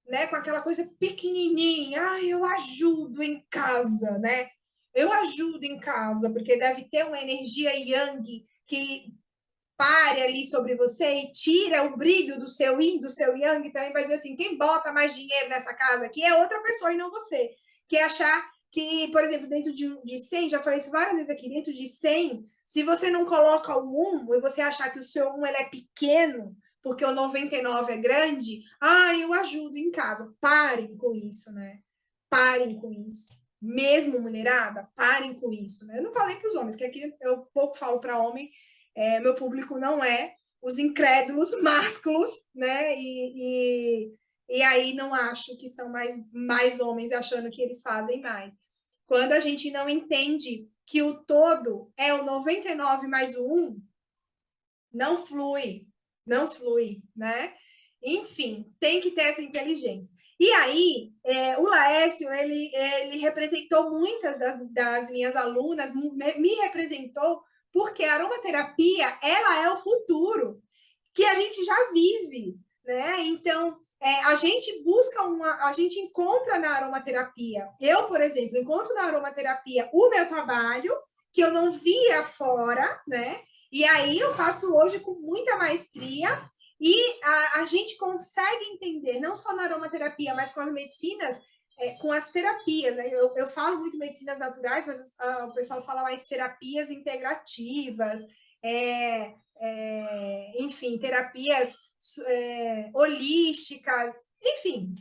né, com aquela coisa pequenininha, eu ajudo em casa, né? Eu ajudo em casa, porque deve ter uma energia yang que pare ali sobre você e tira o brilho do seu yin, do seu yang, também vai dizer assim, quem bota mais dinheiro nessa casa aqui é outra pessoa e não você. Que é achar que, por exemplo, dentro de 100, já falei isso várias vezes aqui, dentro de 100, se você não coloca o 1 e você achar que o seu 1 ele é pequeno, porque o 99 é grande, eu ajudo em casa. Parem com isso, né? Parem com isso. Mesmo mulherada, parem com isso, né? Eu não falei para os homens, que aqui eu pouco falo para homem, meu público não é os incrédulos másculos, né? E aí não acho que são mais homens achando que eles fazem mais. Quando a gente não entende que o todo é o 99 mais o 1, Não flui, não flui, né? Enfim, tem que ter essa inteligência. E aí, o Laércio, ele representou muitas das minhas alunas, me representou, porque a aromaterapia, ela é o futuro, que a gente já vive, né? Então, a gente busca a gente encontra na aromaterapia. Eu, por exemplo, encontro na aromaterapia o meu trabalho, que eu não via fora, né? E aí eu faço hoje com muita maestria, e a gente consegue entender, não só na aromaterapia, mas com as medicinas, com as terapias. Né? Eu falo muito medicinas naturais, mas o pessoal fala mais terapias integrativas, enfim, terapias holísticas, enfim.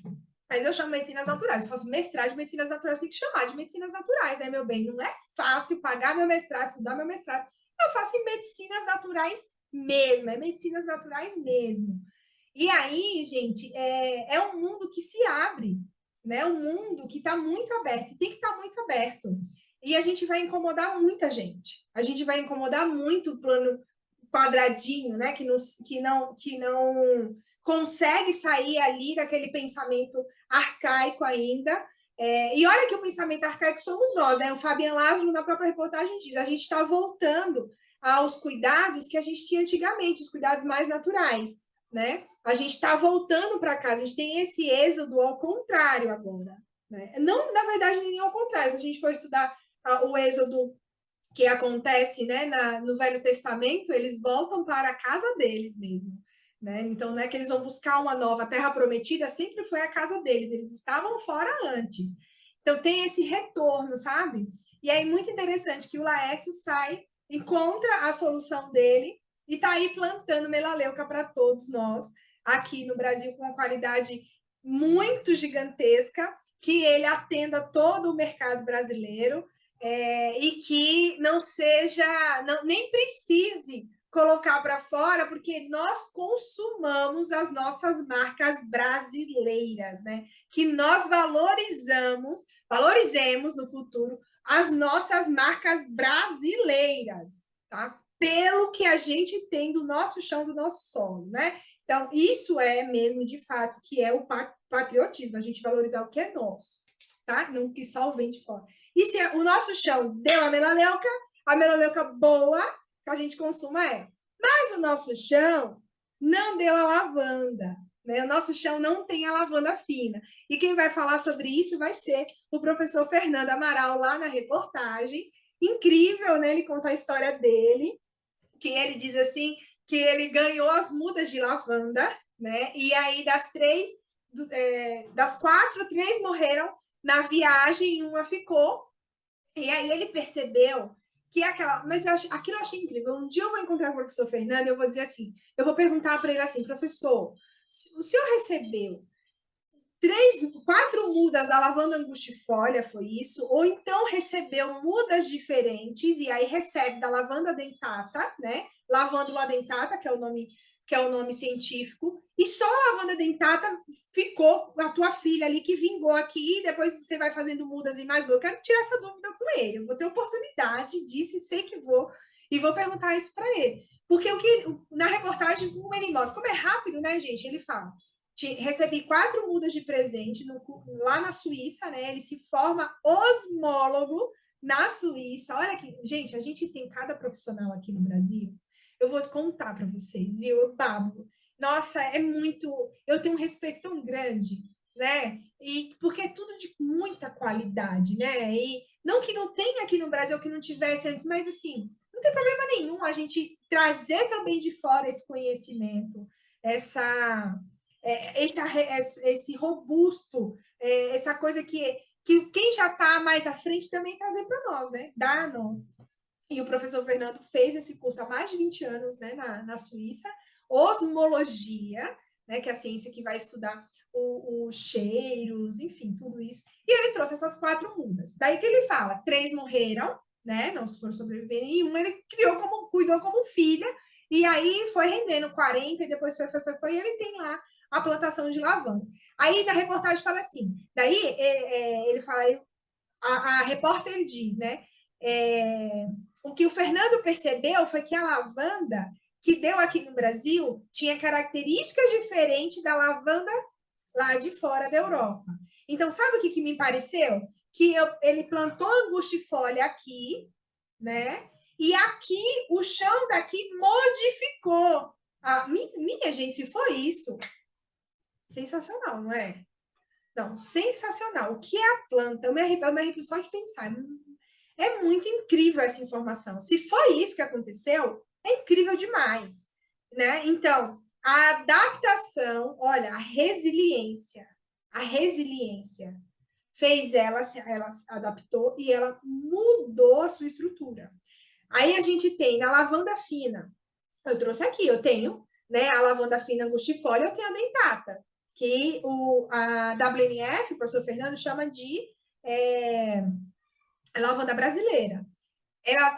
Mas eu chamo medicinas naturais, eu faço mestrado de medicinas naturais, tem que chamar de medicinas naturais, né, meu bem? Não é fácil pagar meu mestrado, estudar meu mestrado. Eu faço em medicinas naturais mesmo, medicinas naturais mesmo. E aí, gente, é um mundo que se abre, né? Um mundo que está muito aberto, tem que estar muito aberto. E a gente vai incomodar muita gente. A gente vai incomodar muito o plano quadradinho, né? Que não consegue sair ali daquele pensamento arcaico ainda. E olha que o pensamento arcaico somos nós, né? O Fabian Laszlo, na própria reportagem, diz: a gente está voltando aos cuidados que a gente tinha antigamente, os cuidados mais naturais, né? A gente está voltando para casa, a gente tem esse êxodo ao contrário agora, né? Não, na verdade, nem ao contrário. Se a gente for estudar o êxodo que acontece, né, no Velho Testamento, eles voltam para a casa deles mesmo, né? Então, não é que eles vão buscar uma nova terra prometida, sempre foi a casa deles, eles estavam fora antes. Então, tem esse retorno, sabe? E aí, muito interessante que o Laércio sai, encontra a solução dele e está aí plantando melaleuca para todos nós, aqui no Brasil, com uma qualidade muito gigantesca, que ele atenda todo o mercado brasileiro, e que não seja, nem precise colocar para fora, porque nós consumamos as nossas marcas brasileiras, né? Que nós valorizemos no futuro as nossas marcas brasileiras, tá? Pelo que a gente tem do nosso chão, do nosso solo, né? Então, isso é mesmo, de fato, que é o patriotismo, a gente valorizar o que é nosso, tá? Não que só vem de fora. E se o nosso chão deu a melaleuca boa, que a gente consuma mas o nosso chão não deu a lavanda, né? O nosso chão não tem a lavanda fina. E quem vai falar sobre isso vai ser o professor Fernando Amaral, lá na reportagem. Incrível, né? Ele conta a história dele, que ele diz assim, que ele ganhou as mudas de lavanda, né? E aí das 4, 3 morreram na viagem e uma ficou. E aí ele percebeu que mas aquilo eu achei incrível. Um dia eu vou encontrar com o professor Fernando e eu vou dizer assim, eu vou perguntar para ele assim: professor, o senhor recebeu 4 mudas da lavanda angustifolia, foi isso? Ou então recebeu mudas diferentes e aí recebe da lavanda dentata, né? Lavandula dentata, que é o nome científico, e só a lavanda dentata ficou a tua filha ali, que vingou aqui, e depois você vai fazendo mudas e mais. Eu quero tirar essa dúvida com ele, eu vou ter oportunidade disso e sei que vou, e vou perguntar isso para ele. Porque na reportagem, como ele mostra, como é rápido, né, gente? Ele fala: recebi 4 mudas de presente lá na Suíça, né? Ele se forma osmólogo na Suíça. Olha aqui, gente, a gente tem cada profissional aqui no Brasil. Eu vou contar para vocês, viu? Eu babo. Nossa, é muito. Eu tenho um respeito tão grande, né? E porque é tudo de muita qualidade, né? E não que não tenha aqui no Brasil, que não tivesse antes, mas assim, não tem problema nenhum a gente trazer também de fora esse conhecimento, esse robusto, essa coisa que quem já está mais à frente também trazer para nós, né? Dar a nós. E o professor Fernando fez esse curso há mais de 20 anos, né, na Suíça, osmologia, né, que é a ciência que vai estudar os cheiros, enfim, tudo isso. E ele trouxe essas 4 mudas. Daí que ele fala: 3 morreram, né, não foram sobreviver, e uma ele cuidou como filha, e aí foi rendendo 40, e depois foi, e ele tem lá a plantação de lavanda. Aí na reportagem fala assim, daí ele fala, a repórter diz, né, o que o Fernando percebeu foi que a lavanda, que deu aqui no Brasil tinha características diferentes da lavanda lá de fora da Europa. Então, sabe o que me pareceu? Que ele plantou angustifolia aqui, né? E aqui, o chão daqui modificou. Minha gente, se for isso, sensacional, não é? Não, sensacional. O que é a planta? Eu me arrepio só de pensar. É muito incrível essa informação. Se foi isso que aconteceu, é incrível demais, né? Então, a adaptação, olha, a resiliência fez ela adaptou e ela mudou a sua estrutura. Aí a gente tem na lavanda fina, eu trouxe aqui, eu tenho, né, a lavanda fina angustifolia, eu tenho a dentata, que a WNF, o professor Fernando, chama de lavanda brasileira.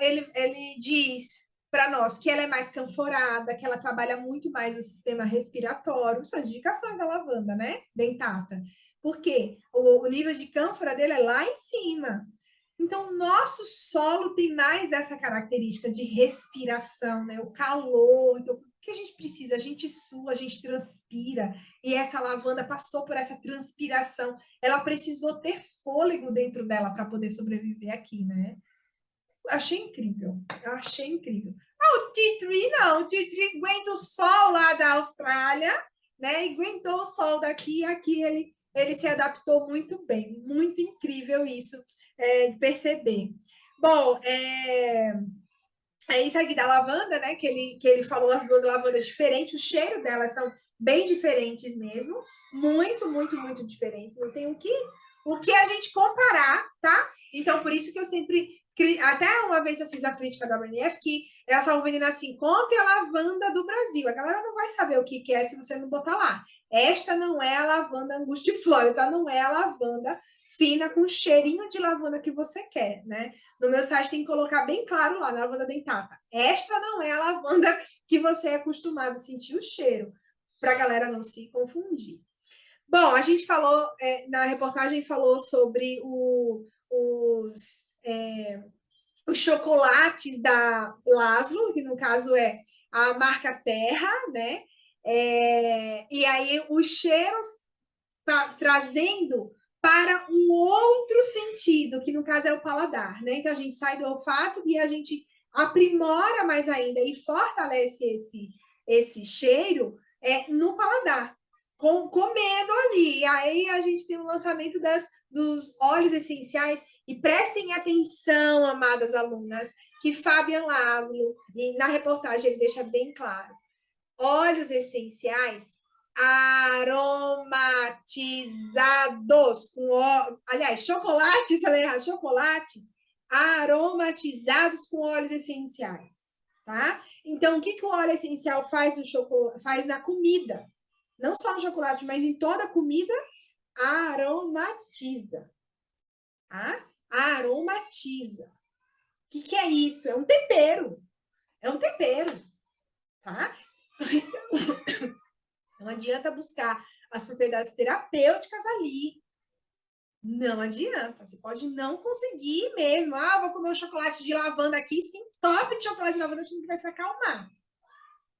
Ele diz para nós que ela é mais canforada, que ela trabalha muito mais o sistema respiratório, são as indicações da lavanda, né, dentata. Por quê? O nível de cânfora dele é lá em cima. Então, o nosso solo tem mais essa característica de respiração, né? O calor. Então, o que a gente precisa? A gente sua, a gente transpira. E essa lavanda passou por essa transpiração. Ela precisou ter fôlego dentro dela para poder sobreviver aqui, né? Achei incrível. O tea tree, não. O tea tree aguenta o sol lá da Austrália, né? E aguentou o sol daqui e aqui ele se adaptou muito bem. Muito incrível isso. Perceber. Bom, é isso aqui da lavanda, né? Que ele falou as duas lavandas diferentes, o cheiro delas são bem diferentes mesmo, muito, muito, muito diferentes. Não tem o que a gente comparar, tá? Então, por isso que eu sempre, até uma vez eu fiz a crítica da WNF, que elas estavam vendendo assim, compre a lavanda do Brasil. A galera não vai saber o que é se você não botar lá. Esta não é a lavanda angustifolia, essa não é a lavanda fina com cheirinho de lavanda que você quer, né? No meu site tem que colocar bem claro lá, na lavanda dentata. Esta não é a lavanda que você é acostumado a sentir o cheiro, para a galera não se confundir. Bom, a gente falou, na reportagem falou sobre os chocolates da Laszlo, que no caso é a marca Terra, né? E aí os cheiros trazendo para um outro sentido, que no caso é o paladar, né? Então a gente sai do olfato e a gente aprimora mais ainda e fortalece esse cheiro no paladar, comendo ali. E aí a gente tem o lançamento dos óleos essenciais. E prestem atenção, amadas alunas, que Fabian Laszlo, e na reportagem ele deixa bem claro, óleos essenciais aromatizados, chocolates, chocolates aromatizados com óleos essenciais, tá? Então, o que o óleo essencial faz no chocolate, faz na comida? Não só no chocolate, mas em toda a comida, aromatiza, tá? Aromatiza. O que é isso? É um tempero. Tá? Não adianta buscar as propriedades terapêuticas ali. Não adianta. Você pode não conseguir mesmo. Vou comer um chocolate de lavanda aqui, sim, top de chocolate de lavanda, a gente vai se acalmar.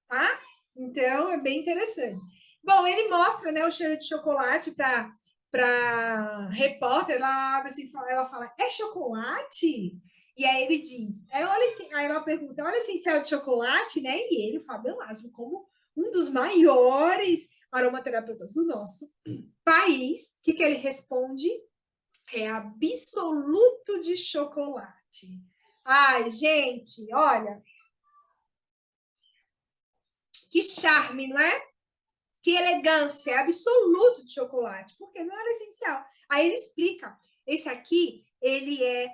Tá? Então, é bem interessante. Bom, ele mostra, né, o cheiro de chocolate para repórter. Ela abre assim, ela fala, é chocolate? E aí ele diz, aí ela pergunta, óleo essencial de chocolate, né? E ele, o Fabian Laszlo, como um dos maiores aromaterapeutas do nosso país, o que ele responde? É absoluto de chocolate. Ai, gente, olha. Que charme, não é? Que elegância, é absoluto de chocolate, porque não era essencial. Aí ele explica, esse aqui, ele é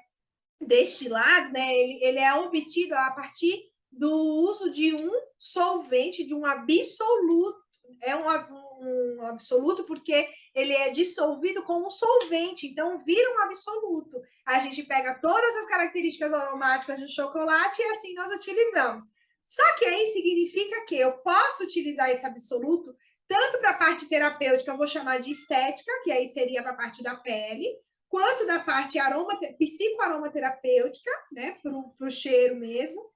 destilado, né? Ele é obtido a partir do uso de um solvente, de um absoluto. É um absoluto porque ele é dissolvido com um solvente, então vira um absoluto. A gente pega todas as características aromáticas do chocolate e assim nós utilizamos. Só que aí significa que eu posso utilizar esse absoluto tanto para a parte terapêutica, eu vou chamar de estética, que aí seria para a parte da pele, quanto da parte psicoaromaterapêutica, né, para o cheiro mesmo,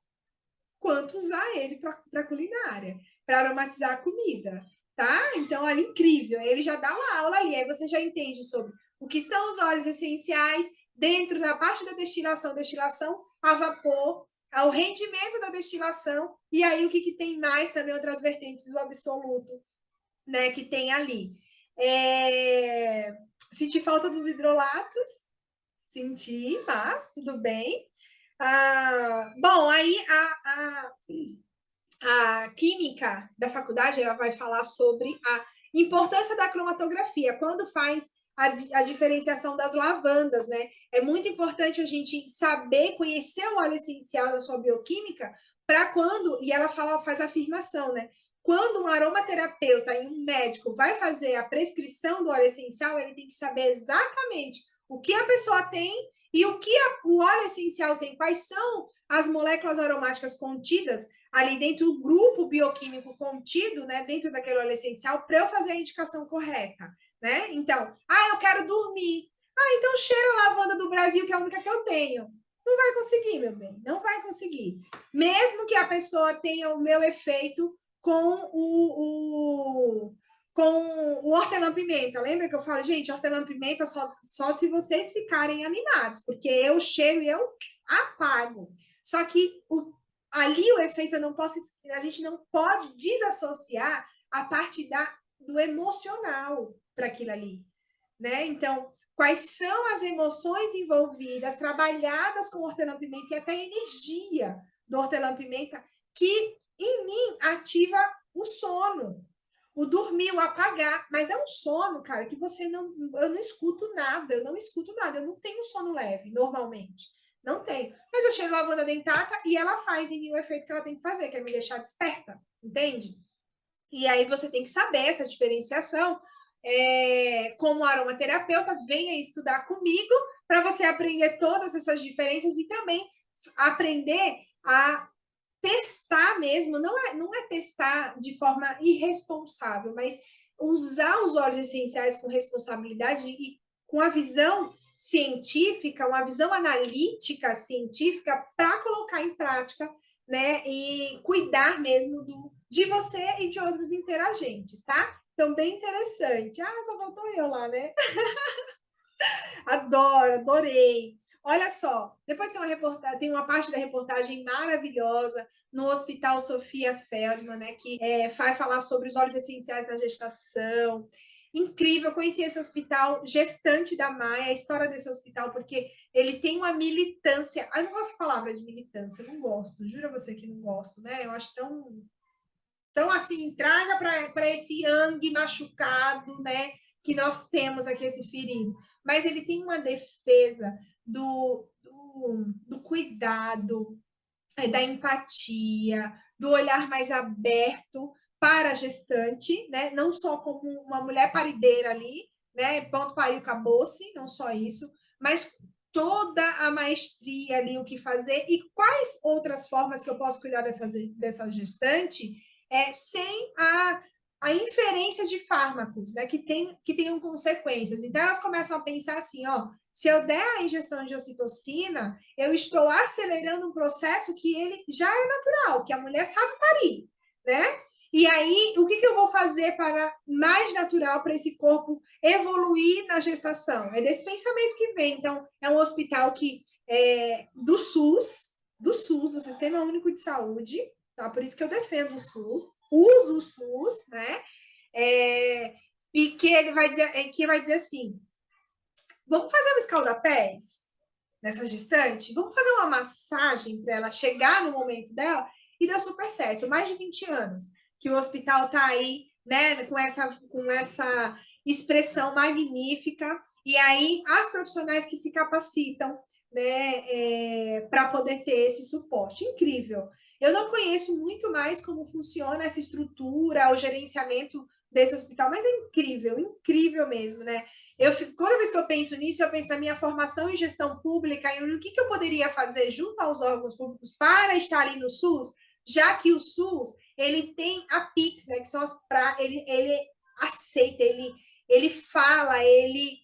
quanto usar ele para culinária, para aromatizar a comida, tá? Então, olha, incrível. Ele já dá uma aula ali, aí você já entende sobre o que são os óleos essenciais dentro da parte da destilação, a vapor, ao rendimento da destilação, e aí o que tem mais também, outras vertentes do absoluto, né, que tem ali. Senti falta dos hidrolatos, senti, mas tudo bem. Bom, aí a química da faculdade, ela vai falar sobre a importância da cromatografia, quando faz a diferenciação das lavandas, né? É muito importante a gente saber, conhecer o óleo essencial da sua bioquímica, para quando, e ela faz a afirmação, né? Quando um aromaterapeuta e um médico vai fazer a prescrição do óleo essencial, ele tem que saber exatamente o que a pessoa tem e o que o óleo essencial tem, quais são as moléculas aromáticas contidas ali dentro do grupo bioquímico contido, né, dentro daquele óleo essencial, para eu fazer a indicação correta, né? Então, eu quero dormir. Então cheira a lavanda do Brasil, que é a única que eu tenho. Não vai conseguir, meu bem, não vai conseguir. Mesmo que a pessoa tenha o meu efeito com o hortelã-pimenta. Lembra que eu falo, gente, hortelã-pimenta só se vocês ficarem animados, porque eu cheiro e eu apago. Só que ali o efeito a gente não pode desassociar a parte do emocional para aquilo ali, né? Então, quais são as emoções envolvidas, trabalhadas com hortelã-pimenta e até a energia do hortelã-pimenta que em mim ativa o sono, o dormir, o apagar, mas é um sono, cara, que eu não escuto nada, eu não tenho sono leve, normalmente, não tenho, mas eu cheiro lavanda dentata e ela faz em mim o efeito que ela tem que fazer, que é me deixar desperta, entende? E aí você tem que saber essa diferenciação, como aromaterapeuta, venha estudar comigo, para você aprender todas essas diferenças e também aprender a testar mesmo, não é testar de forma irresponsável, mas usar os óleos essenciais com responsabilidade e com a visão científica, uma visão analítica científica para colocar em prática, né, e cuidar mesmo de você e de outros interagentes, tá? Então, bem interessante. Só faltou eu lá, né? Adorei. Olha só, depois tem uma parte da reportagem maravilhosa no Hospital Sofia Feldman, né, que vai falar sobre os óleos essenciais na gestação. Incrível, eu conheci esse hospital, gestante da Maia, a história desse hospital, porque ele tem uma militância. Eu não gosto da palavra de militância, eu não gosto, juro a você que não gosto, né? Eu acho tão assim, traga para esse yang machucado, né, que nós temos aqui, esse ferido. Mas ele tem uma defesa do cuidado, da empatia, do olhar mais aberto para a gestante, né? Não só como uma mulher parideira ali, né? Pronto, pariu, acabou-se, não só isso, mas toda a maestria ali, o que fazer e quais outras formas que eu posso cuidar dessa gestante sem a inferência de fármacos, né, que tenham consequências. Então, elas começam a pensar assim, se eu der a injeção de ocitocina, eu estou acelerando um processo que ele já é natural, que a mulher sabe parir, né? E aí, o que eu vou fazer para mais natural para esse corpo evoluir na gestação? É desse pensamento que vem. Então, é um hospital que do SUS, do Sistema Único de Saúde, tá? Por isso que eu defendo o SUS, uso o SUS, né? E que ele vai dizer assim, vamos fazer um escaldapés nessa gestante? Vamos fazer uma massagem para ela chegar no momento dela? E deu super certo. Mais de 20 anos que o hospital está aí, né, com essa expressão magnífica. E aí, as profissionais que se capacitam, né, para poder ter esse suporte. Incrível. Eu não conheço muito mais como funciona essa estrutura, o gerenciamento desse hospital, mas é incrível, incrível mesmo, né? Toda vez que eu penso nisso, eu penso na minha formação em gestão pública e o que eu poderia fazer junto aos órgãos públicos para estar ali no SUS, já que o SUS, ele tem a PIX, né, que são ele aceita, ele fala, ele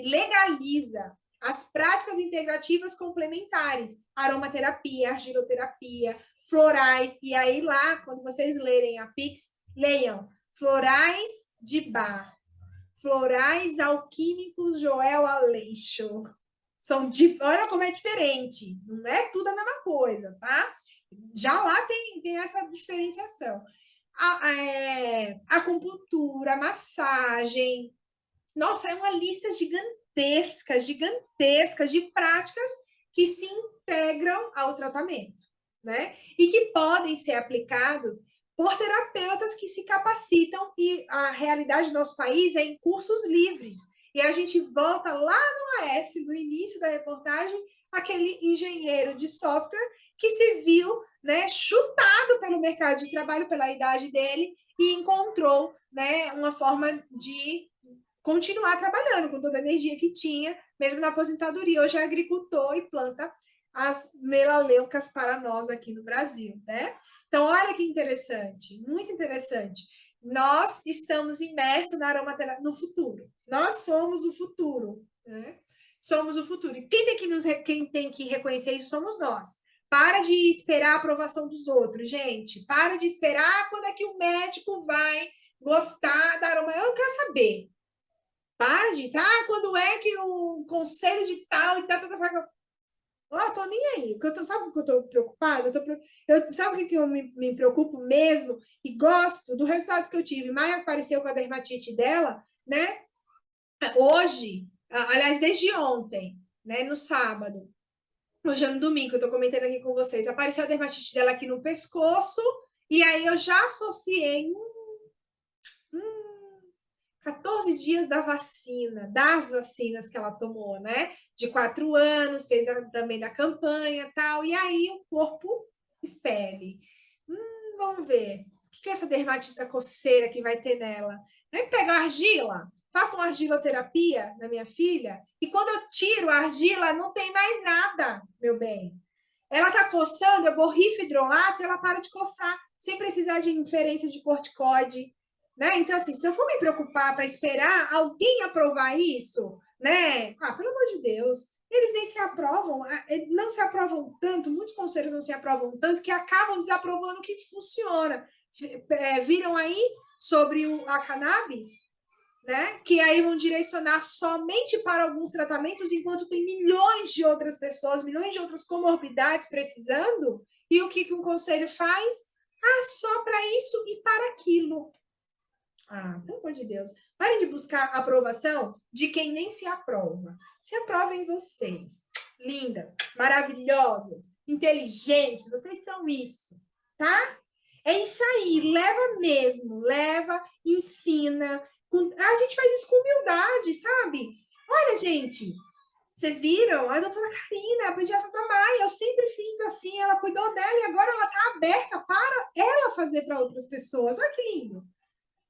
legaliza as práticas integrativas complementares, aromaterapia, argiloterapia, florais, e aí lá, quando vocês lerem a Pix, leiam Florais de Bach, Florais Alquímicos Joel Aleixo. Olha como é diferente, não é tudo a mesma coisa, tá? Já lá tem essa diferenciação. Acupuntura, massagem. Nossa, é uma lista gigantesca de práticas que se integram ao tratamento, né? E que podem ser aplicados por terapeutas que se capacitam, e a realidade do nosso país é em cursos livres. E a gente volta lá no AS, no início da reportagem, aquele engenheiro de software que se viu, né, chutado pelo mercado de trabalho, pela idade dele, e encontrou, né, uma forma de continuar trabalhando com toda a energia que tinha, mesmo na aposentadoria. Hoje é agricultor e planta as melaleucas para nós aqui no Brasil, né? Então, olha que interessante, muito interessante. Nós estamos imersos na aromaterapia no futuro. Nós somos o futuro, né? Somos o futuro. E quem tem que reconhecer isso somos nós. Para de esperar a aprovação dos outros, gente. Para de esperar quando é que o médico vai gostar da aroma. Eu não quero saber. Para disso. Quando é que o conselho de tal e tal, eu tô nem aí. Sabe o que eu tô preocupada? Sabe o que eu me preocupo mesmo? E gosto do resultado que eu tive. Maia apareceu com a dermatite dela, né? Hoje, aliás, desde ontem, né? No sábado. Hoje é no domingo, que eu tô comentando aqui com vocês. Apareceu a dermatite dela aqui no pescoço. E aí eu já associei 14 dias das vacinas que ela tomou, né? De 4 anos, fez também da campanha e tal, e aí o corpo expele. Vamos ver. O que é essa dermatite, essa coceira que vai ter nela? Aí pega a argila, faço uma argiloterapia na minha filha, e quando eu tiro a argila, não tem mais nada, meu bem. Ela tá coçando, eu borrifo hidrolato, ela para de coçar, sem precisar de inferência de corticoide. Né? Então, assim, se eu for me preocupar para esperar alguém aprovar isso, né? Pelo amor de Deus, eles nem se aprovam, não se aprovam tanto, muitos conselhos não se aprovam tanto, que acabam desaprovando o que funciona. Viram aí sobre a cannabis, né? Que aí vão direcionar somente para alguns tratamentos, enquanto tem milhões de outras pessoas, milhões de outras comorbidades precisando, e o que um conselho faz? Só para isso e para aquilo. Pelo amor de Deus. Parem de buscar aprovação de quem nem se aprova. Se aprovem vocês. Lindas, maravilhosas, inteligentes. Vocês são isso, tá? É isso aí. Leva mesmo. Leva, ensina. A gente faz isso com humildade, sabe? Olha, gente. Vocês viram? A doutora Karina, a pediatra da Maia. Eu sempre fiz assim. Ela cuidou dela e agora ela tá aberta para ela fazer para outras pessoas. Olha que lindo.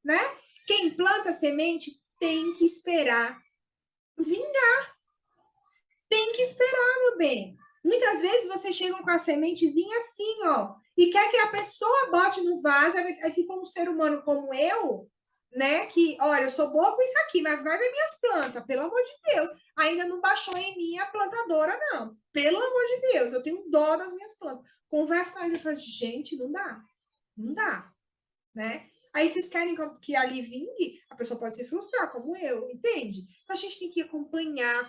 Né? Quem planta semente tem que esperar vingar. Tem que esperar, meu bem. Muitas vezes vocês chegam com a sementezinha assim, ó, e quer que a pessoa bote no vaso, aí se for um ser humano como eu, né, que, olha, eu sou boa com isso aqui, mas vai ver minhas plantas, pelo amor de Deus. Ainda não baixou em mim a plantadora, não. Pelo amor de Deus, eu tenho dó das minhas plantas. Converso com ela e falo, gente, não dá, né? Aí vocês querem que ali vingue, a pessoa pode se frustrar, como eu, entende? Então a gente tem que acompanhar e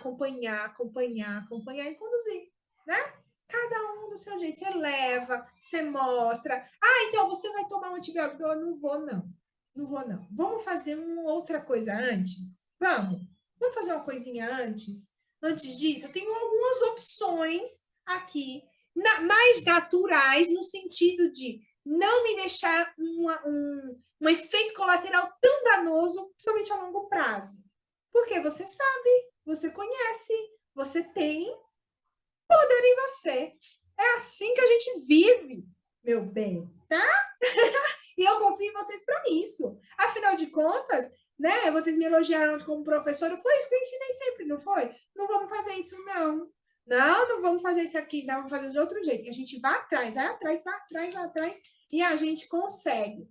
conduzir, né? Cada um do seu jeito. Você leva, você mostra. Então você vai tomar um antibiótico. Eu não vou, não. Vamos fazer uma outra coisa antes? Vamos fazer uma coisinha antes? Antes disso, eu tenho algumas opções aqui, mais naturais, no sentido de não me deixar um efeito colateral tão danoso, principalmente a longo prazo. Porque você sabe, você conhece, você tem poder em você. É assim que a gente vive, meu bem, tá? E eu confio em vocês para isso. Afinal de contas, né, vocês me elogiaram como professora, foi isso que eu ensinei sempre, não foi? Não vamos fazer isso, não. Não vamos fazer isso aqui, não, vamos fazer de outro jeito. E a gente vai atrás, e a gente consegue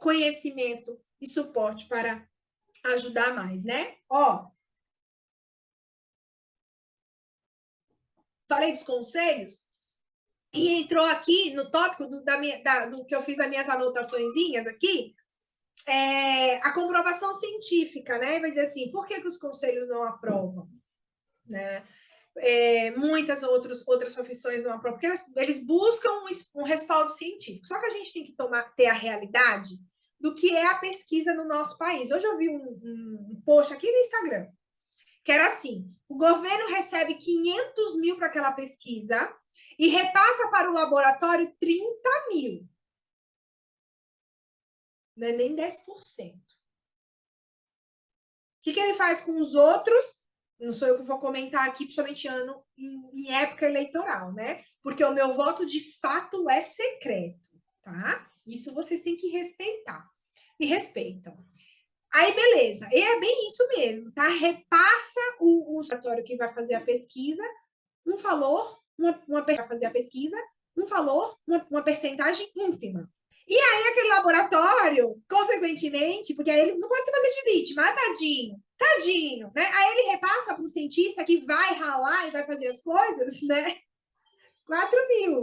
conhecimento e suporte para ajudar mais, né? falei dos conselhos, e entrou aqui no tópico do que eu fiz as minhas anotaçõezinhas aqui, a comprovação científica, né? Vai dizer assim, por que os conselhos não aprovam? Né? Muitas outras profissões não aprovam, porque eles buscam um respaldo científico. Só que a gente tem que ter a realidade do que é a pesquisa no nosso país. Hoje eu vi um post aqui no Instagram, que era assim, o governo recebe 500 mil para aquela pesquisa e repassa para o laboratório 30 mil. Não é nem 10%. O que ele faz com os outros? Não sou eu que vou comentar aqui, principalmente em época eleitoral, né? Porque o meu voto, de fato, é secreto, tá? Isso vocês têm que respeitar. E respeitam. Aí, beleza. E é bem isso mesmo, tá? Repassa o laboratório que vai fazer a pesquisa, um valor, uma percentagem ínfima. E aí, aquele laboratório, consequentemente, porque aí ele não pode se fazer de vítima, tadinho, né? Aí ele repassa para um cientista que vai ralar e vai fazer as coisas, né? 4 mil.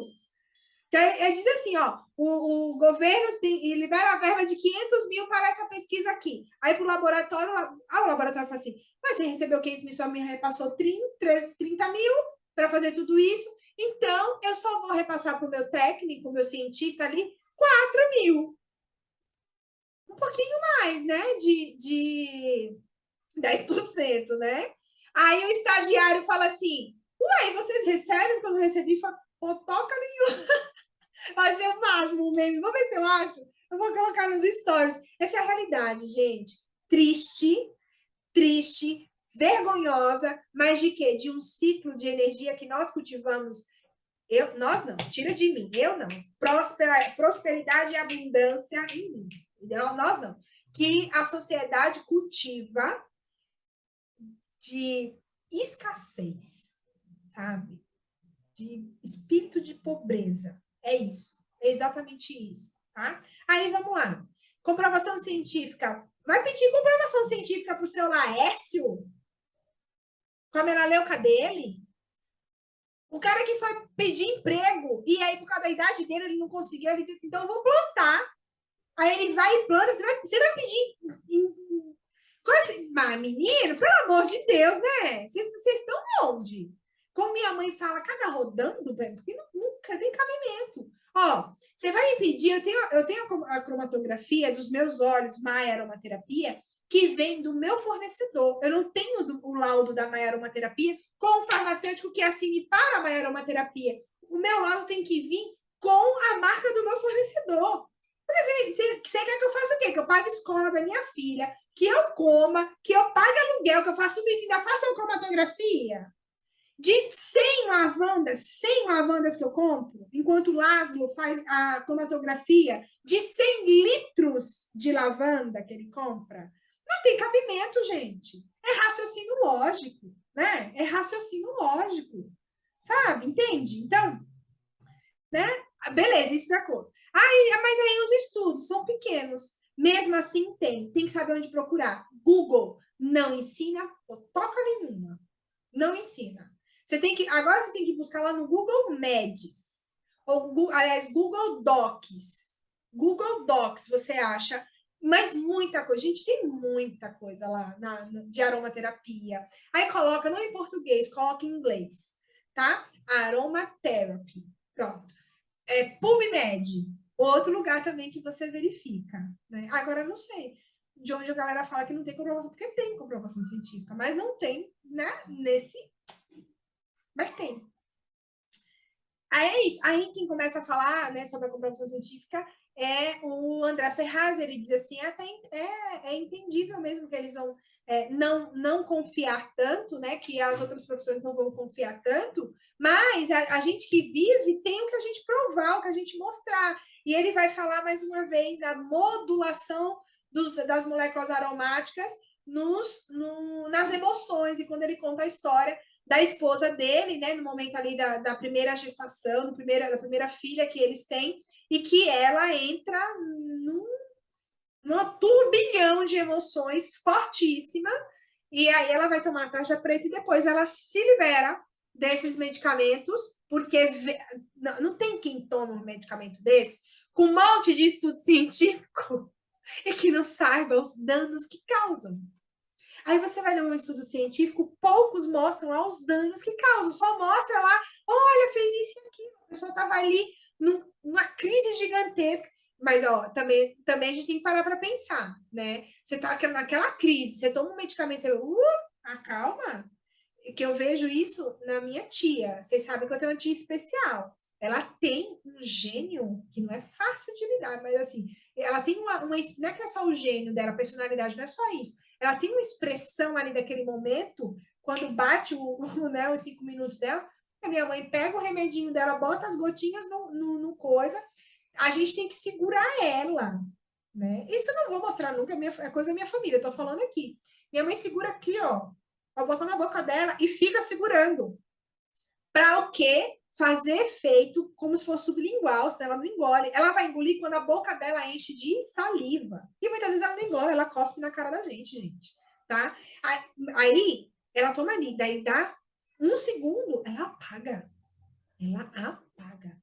Então, ele diz assim, ó, o governo libera a verba de 500 mil para essa pesquisa aqui. Aí, para o laboratório, o laboratório fala assim, mas você recebeu 500 mil, só me repassou 30 mil para fazer tudo isso, então eu só vou repassar para o meu técnico, meu cientista ali, 4 mil. Um pouquinho mais, né? De 10%, né? Aí o estagiário fala assim, ué, vocês recebem? Quando eu recebi, fala, toca nenhuma. Eu achei o máximo o meme. Vamos ver se eu acho. Eu vou colocar nos stories. Essa é a realidade, gente. Triste, vergonhosa, mas de quê? De um ciclo de energia que nós cultivamos. Nós não, tira de mim, eu não. Prosperidade e abundância em mim. Nós não. Que a sociedade cultiva de escassez, sabe? De espírito de pobreza. É isso. É exatamente isso, tá? Aí, vamos lá. Comprovação científica. Vai pedir comprovação científica para o seu Laércio? Com a melaleuca dele? O cara que foi pedir emprego e aí, por causa da idade dele, ele não conseguiu, ele disse assim, então eu vou plantar. Aí ele vai e planta, você vai pedir... Mas, menino, pelo amor de Deus, né? Vocês estão onde? Como minha mãe fala, caga rodando, velho, porque nunca tem cabimento. Ó, você vai me pedir, eu tenho a cromatografia dos meus olhos, Maia Aromaterapia, que vem do meu fornecedor. Eu não tenho o laudo da Maia Aromaterapia com o farmacêutico que assine para a Maia Aromaterapia. O meu laudo tem que vir com a marca do meu fornecedor. Porque você quer que eu faça o quê? Que eu pague a escola da minha filha, que eu coma, que eu pague aluguel, que eu faça tudo isso, ainda faça uma cromatografia? De 100 lavandas que eu compro, enquanto o Laszlo faz a cromatografia de 100 litros de lavanda que ele compra, não tem cabimento, gente. É raciocínio lógico, né? É raciocínio lógico, sabe? Entende? Então, né? Beleza, isso de acordo. Mas aí os estudos são pequenos. Mesmo assim, tem que saber onde procurar. Google não ensina toca nenhuma. Não ensina. Agora você tem que buscar lá no Google Medis. Aliás, Google Docs. Google Docs você acha, mas muita coisa. Gente, tem muita coisa lá de aromaterapia. Aí coloca, não em português, coloca em inglês, tá? Aromatherapy. Pronto. PubMed. Outro lugar também que você verifica, né? Agora, eu não sei de onde a galera fala que não tem comprovação, porque tem comprovação científica, mas não tem, né? Mas tem. Aí é isso. Aí quem começa a falar, né, sobre a comprovação científica é o André Ferraz. Ele diz assim, é entendível mesmo que eles vão não confiar tanto, né, que as outras profissões não vão confiar tanto, mas a gente que vive tem o que a gente provar, o que a gente mostrar. E ele vai falar mais uma vez da modulação das moléculas aromáticas nas emoções, e quando ele conta a história da esposa dele, né, no momento ali da primeira gestação, da primeira filha que eles têm, e que ela entra num turbilhão de emoções fortíssima, e aí ela vai tomar a tarja preta e depois ela se libera desses medicamentos, porque não tem quem toma um medicamento desse com um monte de estudo científico e que não saiba os danos que causam. Aí você vai ler um estudo científico, poucos mostram lá os danos que causam, só mostra lá, olha, fez isso e aquilo, a pessoa estava ali numa crise gigantesca, mas ó, também a gente tem que parar para pensar, né? Você está naquela crise, você toma um medicamento, você acalma, que eu vejo isso na minha tia, vocês sabem que eu tenho uma tia especial, ela tem um gênio que não é fácil de lidar, mas assim, ela tem não é que é só o gênio dela, a personalidade não é só isso, ela tem uma expressão ali daquele momento, quando bate né, os 5 minutos dela, a minha mãe pega o remedinho dela, bota as gotinhas no coisa, a gente tem que segurar ela, né? Isso eu não vou mostrar nunca, é coisa da minha família, eu tô falando aqui. Minha mãe segura aqui, ó, bota na boca dela e fica segurando. Para o quê? Fazer efeito como se fosse sublingual, senão ela não engole. Ela vai engolir quando a boca dela enche de saliva. E muitas vezes ela não engole, ela cospe na cara da gente, tá? Aí, ela toma ali, daí dá 1 segundo, ela apaga. Ela apaga.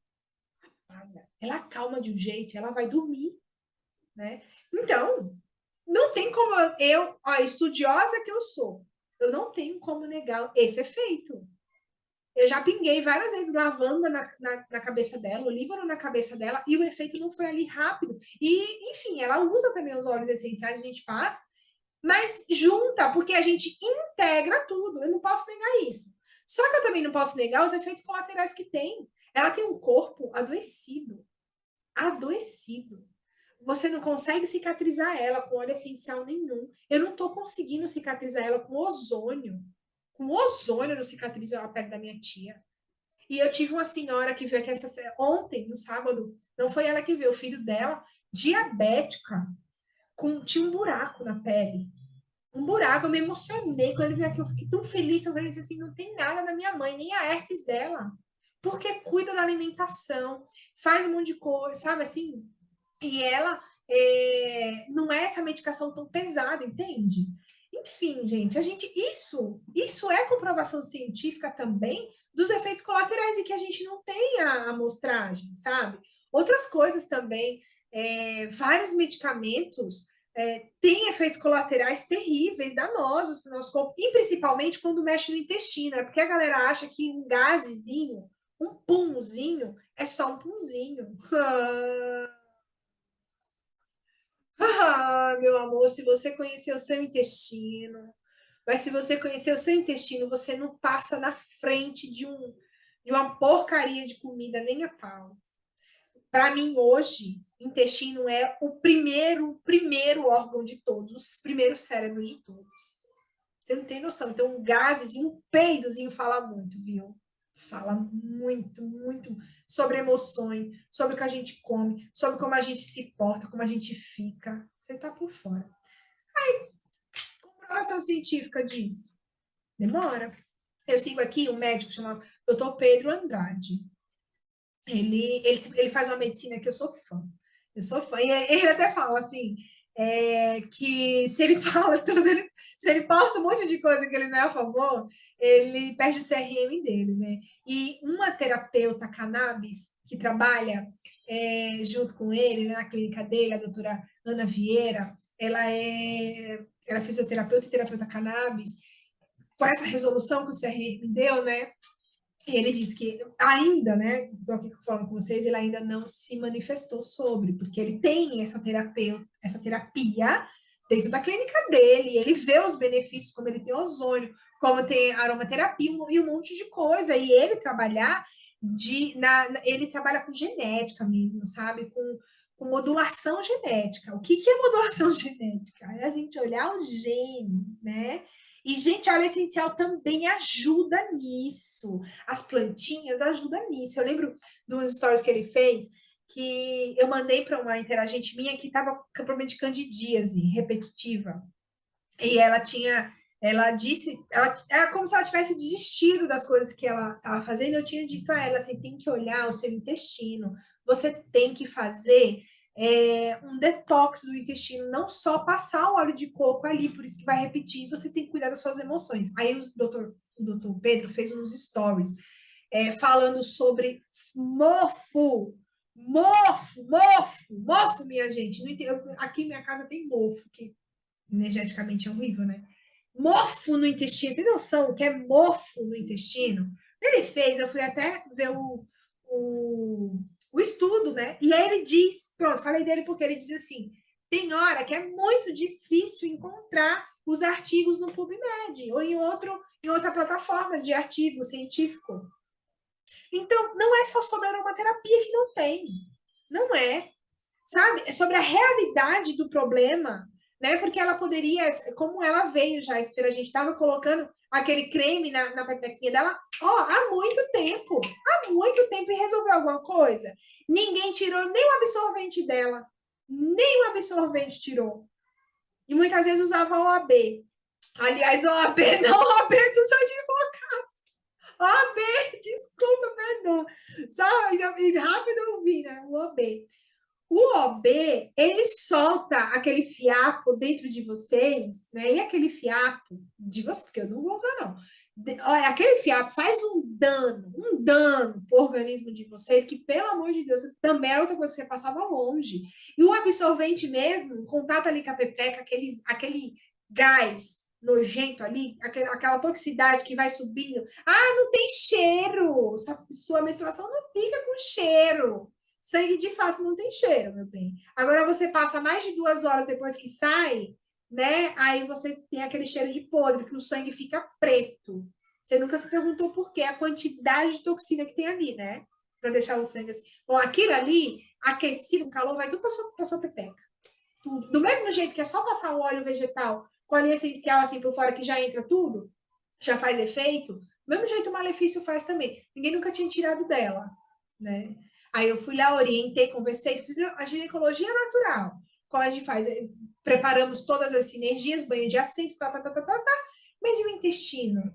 Ela acalma de um jeito, ela vai dormir, né? Então, não tem como estudiosa que eu sou, eu não tenho como negar esse efeito. Eu já pinguei várias vezes lavanda na cabeça dela, olíbano na cabeça dela, e o efeito não foi ali rápido. E, enfim, ela usa também os óleos essenciais, a gente passa, mas junta, porque a gente integra tudo. Eu não posso negar isso. Só que eu também não posso negar os efeitos colaterais que tem. Ela tem um corpo adoecido. Adoecido. Você não consegue cicatrizar ela com óleo essencial nenhum. Eu não estou conseguindo cicatrizar ela com ozônio. Com ozônio não cicatriza a pele da minha tia. E eu tive uma senhora que veio aqui ontem, no sábado, não foi ela que veio, o filho dela, diabética, tinha um buraco na pele. Um buraco, eu me emocionei quando ele veio aqui, eu fiquei tão feliz, assim, não tem nada na minha mãe, nem a herpes dela. Porque cuida da alimentação, faz um monte de coisa, sabe assim? E ela não é essa medicação tão pesada, entende? Enfim, gente, isso é comprovação científica também dos efeitos colaterais e que a gente não tem a amostragem, sabe? Outras coisas também, vários medicamentos têm efeitos colaterais terríveis, danosos para o nosso corpo, e principalmente quando mexe no intestino, porque a galera acha que um gasezinho, um pumzinho, é só um pumzinho. Meu amor, se você conhecer o seu intestino, mas se você conhecer o seu intestino, você não passa na frente de uma porcaria de comida nem a pau. Para mim, hoje, intestino é o primeiro órgão de todos, o primeiro cérebro de todos. Você não tem noção. Então, um gasezinho, um peidozinho fala muito, viu? Fala muito, muito sobre emoções, sobre o que a gente come, sobre como a gente se porta, como a gente fica. Você tá por fora. Aí, comprovação científica disso? Demora. Eu sigo aqui um médico chamado Dr. Pedro Andrade. Ele faz uma medicina que eu sou fã. Eu sou fã. E ele até fala assim, que se ele fala tudo, se ele posta um monte de coisa que ele não é a favor, ele perde o CRM dele, né? E uma terapeuta cannabis que trabalha junto com ele, né, na clínica dele, a doutora Ana Vieira, ela é fisioterapeuta e terapeuta cannabis, com essa resolução que o CRM deu, né? Ele disse que ainda, né, estou aqui falando com vocês, ele ainda não se manifestou sobre, porque ele tem essa terapia dentro da clínica dele, ele vê os benefícios, como ele tem ozônio, como tem aromaterapia e um monte de coisa, e ele ele trabalha com genética mesmo, sabe, com modulação genética. O que é modulação genética? É a gente olhar os genes, né? E, gente, a óleo essencial também ajuda nisso. As plantinhas ajudam nisso. Eu lembro de umas stories que ele fez, que eu mandei para uma interagente minha que estava com problema de candidíase repetitiva. E ela disse, era como se ela tivesse desistido das coisas que ela estava fazendo. Eu tinha dito a ela assim, tem que olhar o seu intestino. Você tem que fazer um detox do intestino, não só passar o óleo de coco ali, por isso que vai repetir, você tem que cuidar das suas emoções. Aí o doutor Pedro fez uns stories falando sobre mofo, minha gente. Aqui em minha casa tem mofo, que energeticamente é horrível, né? Mofo no intestino, você tem noção o que é mofo no intestino? Ele fez, eu fui até ver o estudo, né? E aí ele diz, pronto, falei dele porque ele diz assim, tem hora que é muito difícil encontrar os artigos no PubMed ou em outra plataforma de artigo científico. Então, não é só sobre a aromaterapia que não tem. Não é. Sabe? É sobre a realidade do problema, né? Porque ela poderia, como ela veio já, Esther, a gente estava colocando aquele creme na pepequinha dela, há muito tempo e resolveu alguma coisa. Ninguém tirou nem o absorvente dela, nem o absorvente tirou. E muitas vezes usava OAB. Aliás, OAB não, OAB dos advogados. OAB, desculpa, perdão. Só rápido eu vi, né? O OAB. O OB, ele solta aquele fiapo dentro de vocês, né? E aquele fiapo de vocês, porque eu não vou usar, não. Aquele fiapo faz um dano pro organismo de vocês, que, pelo amor de Deus, também era outra coisa que você passava longe. E o absorvente mesmo, contato ali com a pepeca, aquele gás nojento ali, aquela toxicidade que vai subindo. Não tem cheiro, sua menstruação não fica com cheiro. Sangue, de fato, não tem cheiro, meu bem. Agora, você passa mais de 2 horas depois que sai, né? Aí você tem aquele cheiro de podre, que o sangue fica preto. Você nunca se perguntou por quê? A quantidade de toxina que tem ali, né? Para deixar o sangue assim. Bom, aquilo ali, aquecido, calor, vai tudo para sua pepeca. Tudo. Do mesmo jeito que é só passar o óleo vegetal com a linha essencial assim por fora, que já entra tudo, já faz efeito, do mesmo jeito o malefício faz também. Ninguém nunca tinha tirado dela, né? Aí eu fui lá, orientei, conversei, fiz a ginecologia natural. Como a gente faz? Preparamos todas as sinergias, banho de assento, mas e o intestino?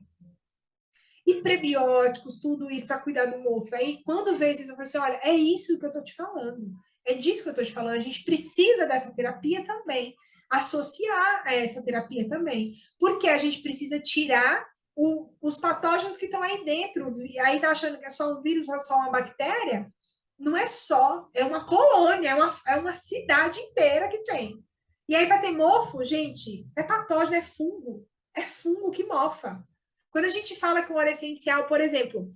E prebióticos, tudo isso para cuidar do mofo. Aí, quando veio isso, eu falei assim, olha, é isso que eu tô te falando. É disso que eu tô te falando. A gente precisa dessa terapia também. Associar a essa terapia também. Porque a gente precisa tirar os patógenos que estão aí dentro. E aí tá achando que é só um vírus ou só uma bactéria? Não é só, é uma colônia, é uma cidade inteira que tem. E aí, para ter mofo, gente, é patógeno, é fungo que mofa. Quando a gente fala que um óleo essencial, por exemplo,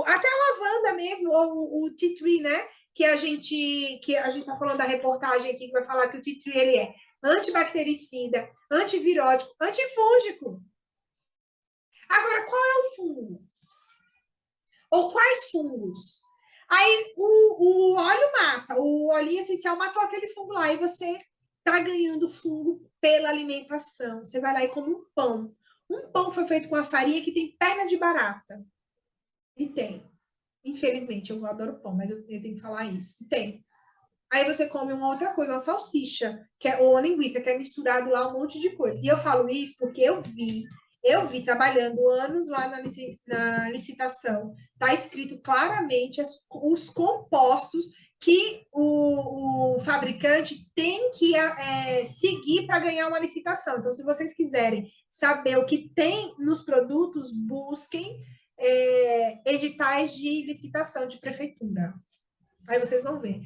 até a lavanda mesmo, ou o tea tree, né? Que a gente está falando da reportagem aqui, que vai falar que o tea tree, ele é antibactericida, antivirótico, antifúngico. Agora, qual é o fungo? Ou quais fungos? Aí o óleo mata, o óleo essencial matou aquele fungo lá, e você tá ganhando fungo pela alimentação. Você vai lá e come um pão. Um pão que foi feito com a farinha que tem perna de barata. E tem. Infelizmente, eu adoro pão, mas eu tenho que falar isso. Tem. Aí você come uma outra coisa, uma salsicha, ou uma linguiça, que é misturado lá um monte de coisa. E eu falo isso porque eu vi trabalhando anos lá na licitação, está escrito claramente os compostos que o fabricante tem que seguir para ganhar uma licitação. Então, se vocês quiserem saber o que tem nos produtos, busquem editais de licitação de prefeitura. Aí vocês vão ver.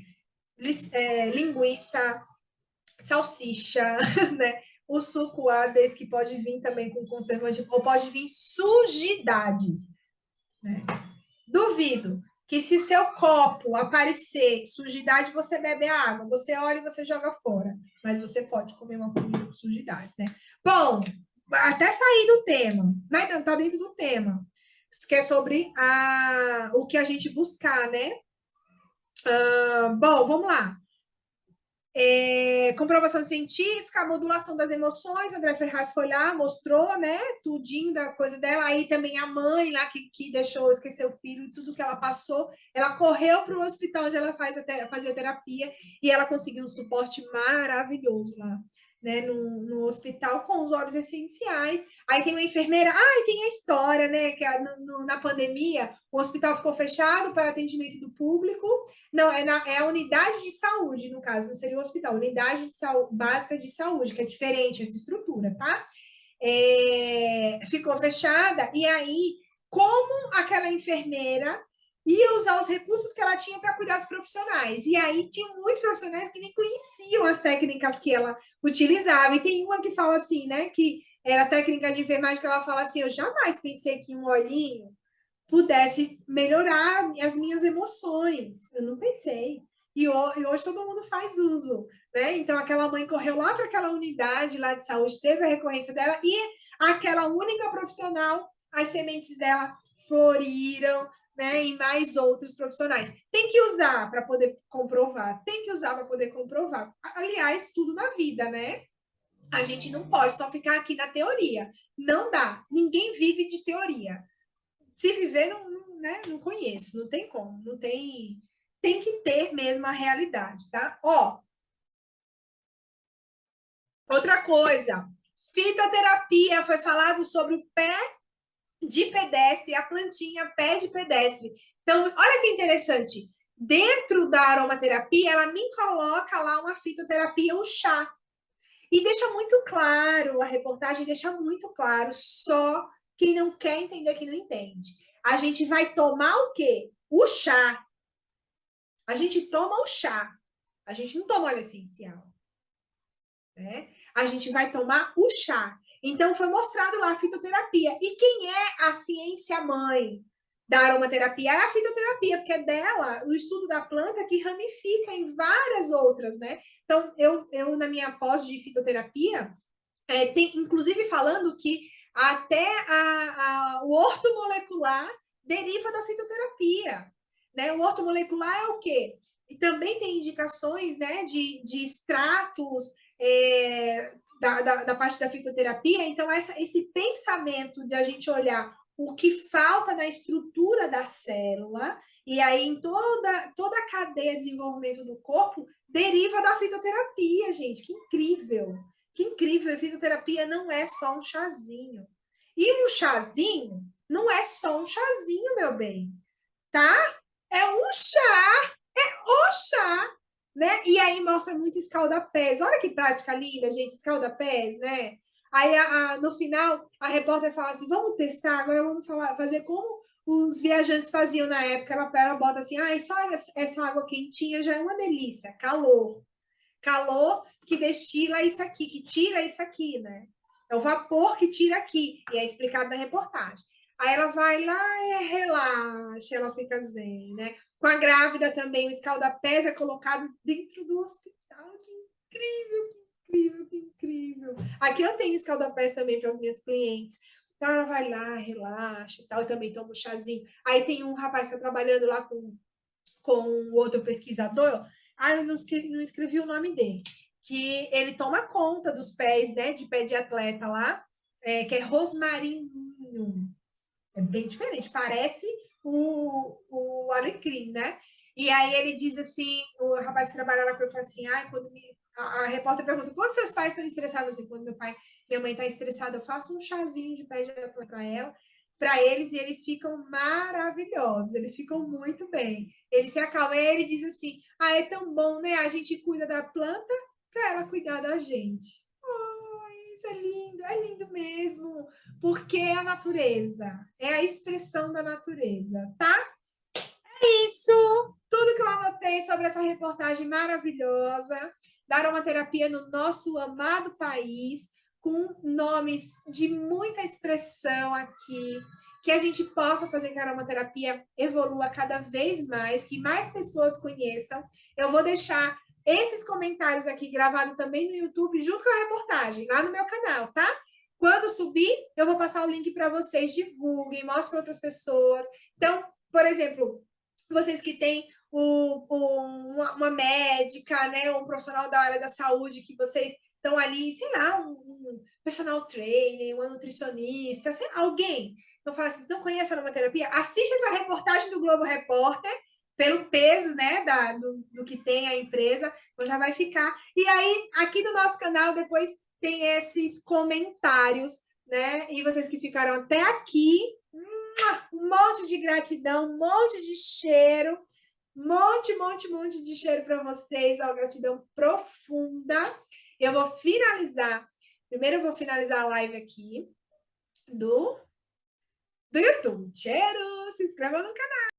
Linguiça, salsicha, né? O suco Hades, que pode vir também com conservante, ou pode vir sujidades. Né? Duvido que se o seu copo aparecer sujidade, você bebe a água, você olha e você joga fora. Mas você pode comer uma comida com sujidades, né? Bom, até sair do tema, mas está dentro do tema, que é sobre o que a gente buscar, né? Bom, vamos lá. Comprovação científica, a modulação das emoções, a André Ferraz foi lá, mostrou, né, tudinho da coisa dela, aí também a mãe lá que esqueceu o filho e tudo que ela passou, ela correu para o hospital onde ela fazia terapia e ela conseguiu um suporte maravilhoso lá, né, no hospital com os óleos essenciais. Aí tem uma enfermeira, e tem a história, né, que na pandemia o hospital ficou fechado para atendimento do público. Não, é a unidade de saúde, no caso, não seria o hospital, unidade de saúde, básica de saúde, que é diferente essa estrutura, tá? Ficou fechada, e aí, como aquela enfermeira ia usar os recursos que ela tinha para cuidar dos profissionais. E aí tinha muitos profissionais que nem conheciam as técnicas que ela utilizava. E tem uma que fala assim, né, que era a técnica de enfermagem, que ela fala assim, eu jamais pensei que um olhinho pudesse melhorar as minhas emoções. Eu não pensei. E hoje todo mundo faz uso, né? Então aquela mãe correu lá para aquela unidade lá de saúde, teve a recorrência dela, e aquela única profissional, as sementes dela floriram, né, e mais outros profissionais. Tem que usar para poder comprovar. Tem que usar para poder comprovar. Aliás, tudo na vida, né? A gente não pode só ficar aqui na teoria. Não dá. Ninguém vive de teoria. Se viver, não conheço. Não tem como. Não tem... Tem que ter mesmo a realidade, tá? Outra coisa. Fitoterapia. Foi falado sobre o pé de pedestre, a plantinha pé de pedestre. Então, olha que interessante. Dentro da aromaterapia, ela me coloca lá uma fitoterapia, um chá. E deixa muito claro, a reportagem deixa muito claro, só quem não quer entender, que não entende. A gente vai tomar o quê? O chá. A gente toma o chá. A gente não toma óleo essencial, né? A gente vai tomar o chá. Então, foi mostrado lá a fitoterapia. E quem é a ciência mãe da aromaterapia? É a fitoterapia, porque é dela, o estudo da planta, que ramifica em várias outras, né? Então, eu na minha pós de fitoterapia, tem inclusive falando que até o ortomolecular deriva da fitoterapia, né? O ortomolecular é o quê? E também tem indicações, né, de extratos, da parte da fitoterapia. Então, esse pensamento de a gente olhar o que falta na estrutura da célula, e aí em toda a cadeia de desenvolvimento do corpo, deriva da fitoterapia, gente. Que incrível! Que incrível! A fitoterapia não é só um chazinho. E um chazinho não é só um chazinho, meu bem, tá? É um chá! É o chá! Né? E aí mostra muito escalda-pés. Olha que prática linda, gente, escalda-pés, né? Aí no final a repórter fala assim: vamos testar, agora vamos fazer como os viajantes faziam na época. Ela bota assim: só essa água quentinha já é uma delícia, calor que destila isso aqui, que tira isso aqui, né? É o vapor que tira aqui, e é explicado na reportagem. Aí ela vai lá e relaxa, ela fica zen, né? Com a grávida também, o escalda-pés é colocado dentro do hospital. Que incrível, que incrível, que incrível. Aqui eu tenho escalda-pés também para as minhas clientes. Então ela vai lá, relaxa e tal, eu também tomo um chazinho. Aí tem um rapaz que está trabalhando lá com outro pesquisador, eu não escrevi o nome dele, que ele toma conta dos pés, né, de pé de atleta lá, que é rosmarinho. É bem diferente, parece o alecrim, né? E aí ele diz assim, o rapaz que trabalha lá com ele fala assim, a repórter pergunta, quando seus pais estão estressados? Assim, quando minha mãe está estressada, eu faço um chazinho de pé de atleta para eles, e eles ficam maravilhosos, eles ficam muito bem, eles se acalmam. E ele diz assim, é tão bom, né? A gente cuida da planta para ela cuidar da gente. Isso é lindo mesmo, porque é a natureza, é a expressão da natureza, tá? É isso, tudo que eu anotei sobre essa reportagem maravilhosa da aromaterapia no nosso amado país, com nomes de muita expressão aqui, que a gente possa fazer que a aromaterapia evolua cada vez mais, que mais pessoas conheçam. Eu vou deixar esses comentários aqui gravados também no YouTube, junto com a reportagem, lá no meu canal, tá? Quando subir, eu vou passar o link para vocês, divulguem, mostrem para outras pessoas. Então, por exemplo, vocês que têm uma médica, né, um profissional da área da saúde, que vocês estão ali, sei lá, um personal trainer, uma nutricionista, sei lá, alguém. Então, fala assim, se não conhece a aromaterapia, assiste essa reportagem do Globo Repórter, pelo peso, né, do que tem a empresa, Então já vai ficar. E aí, aqui no nosso canal, depois tem esses comentários, né? E vocês que ficaram até aqui, um monte de gratidão, um monte de cheiro, monte de cheiro para vocês, ó, gratidão profunda. Eu vou finalizar, primeiro eu vou finalizar a live aqui do YouTube. Cheiro! Se inscreva no canal.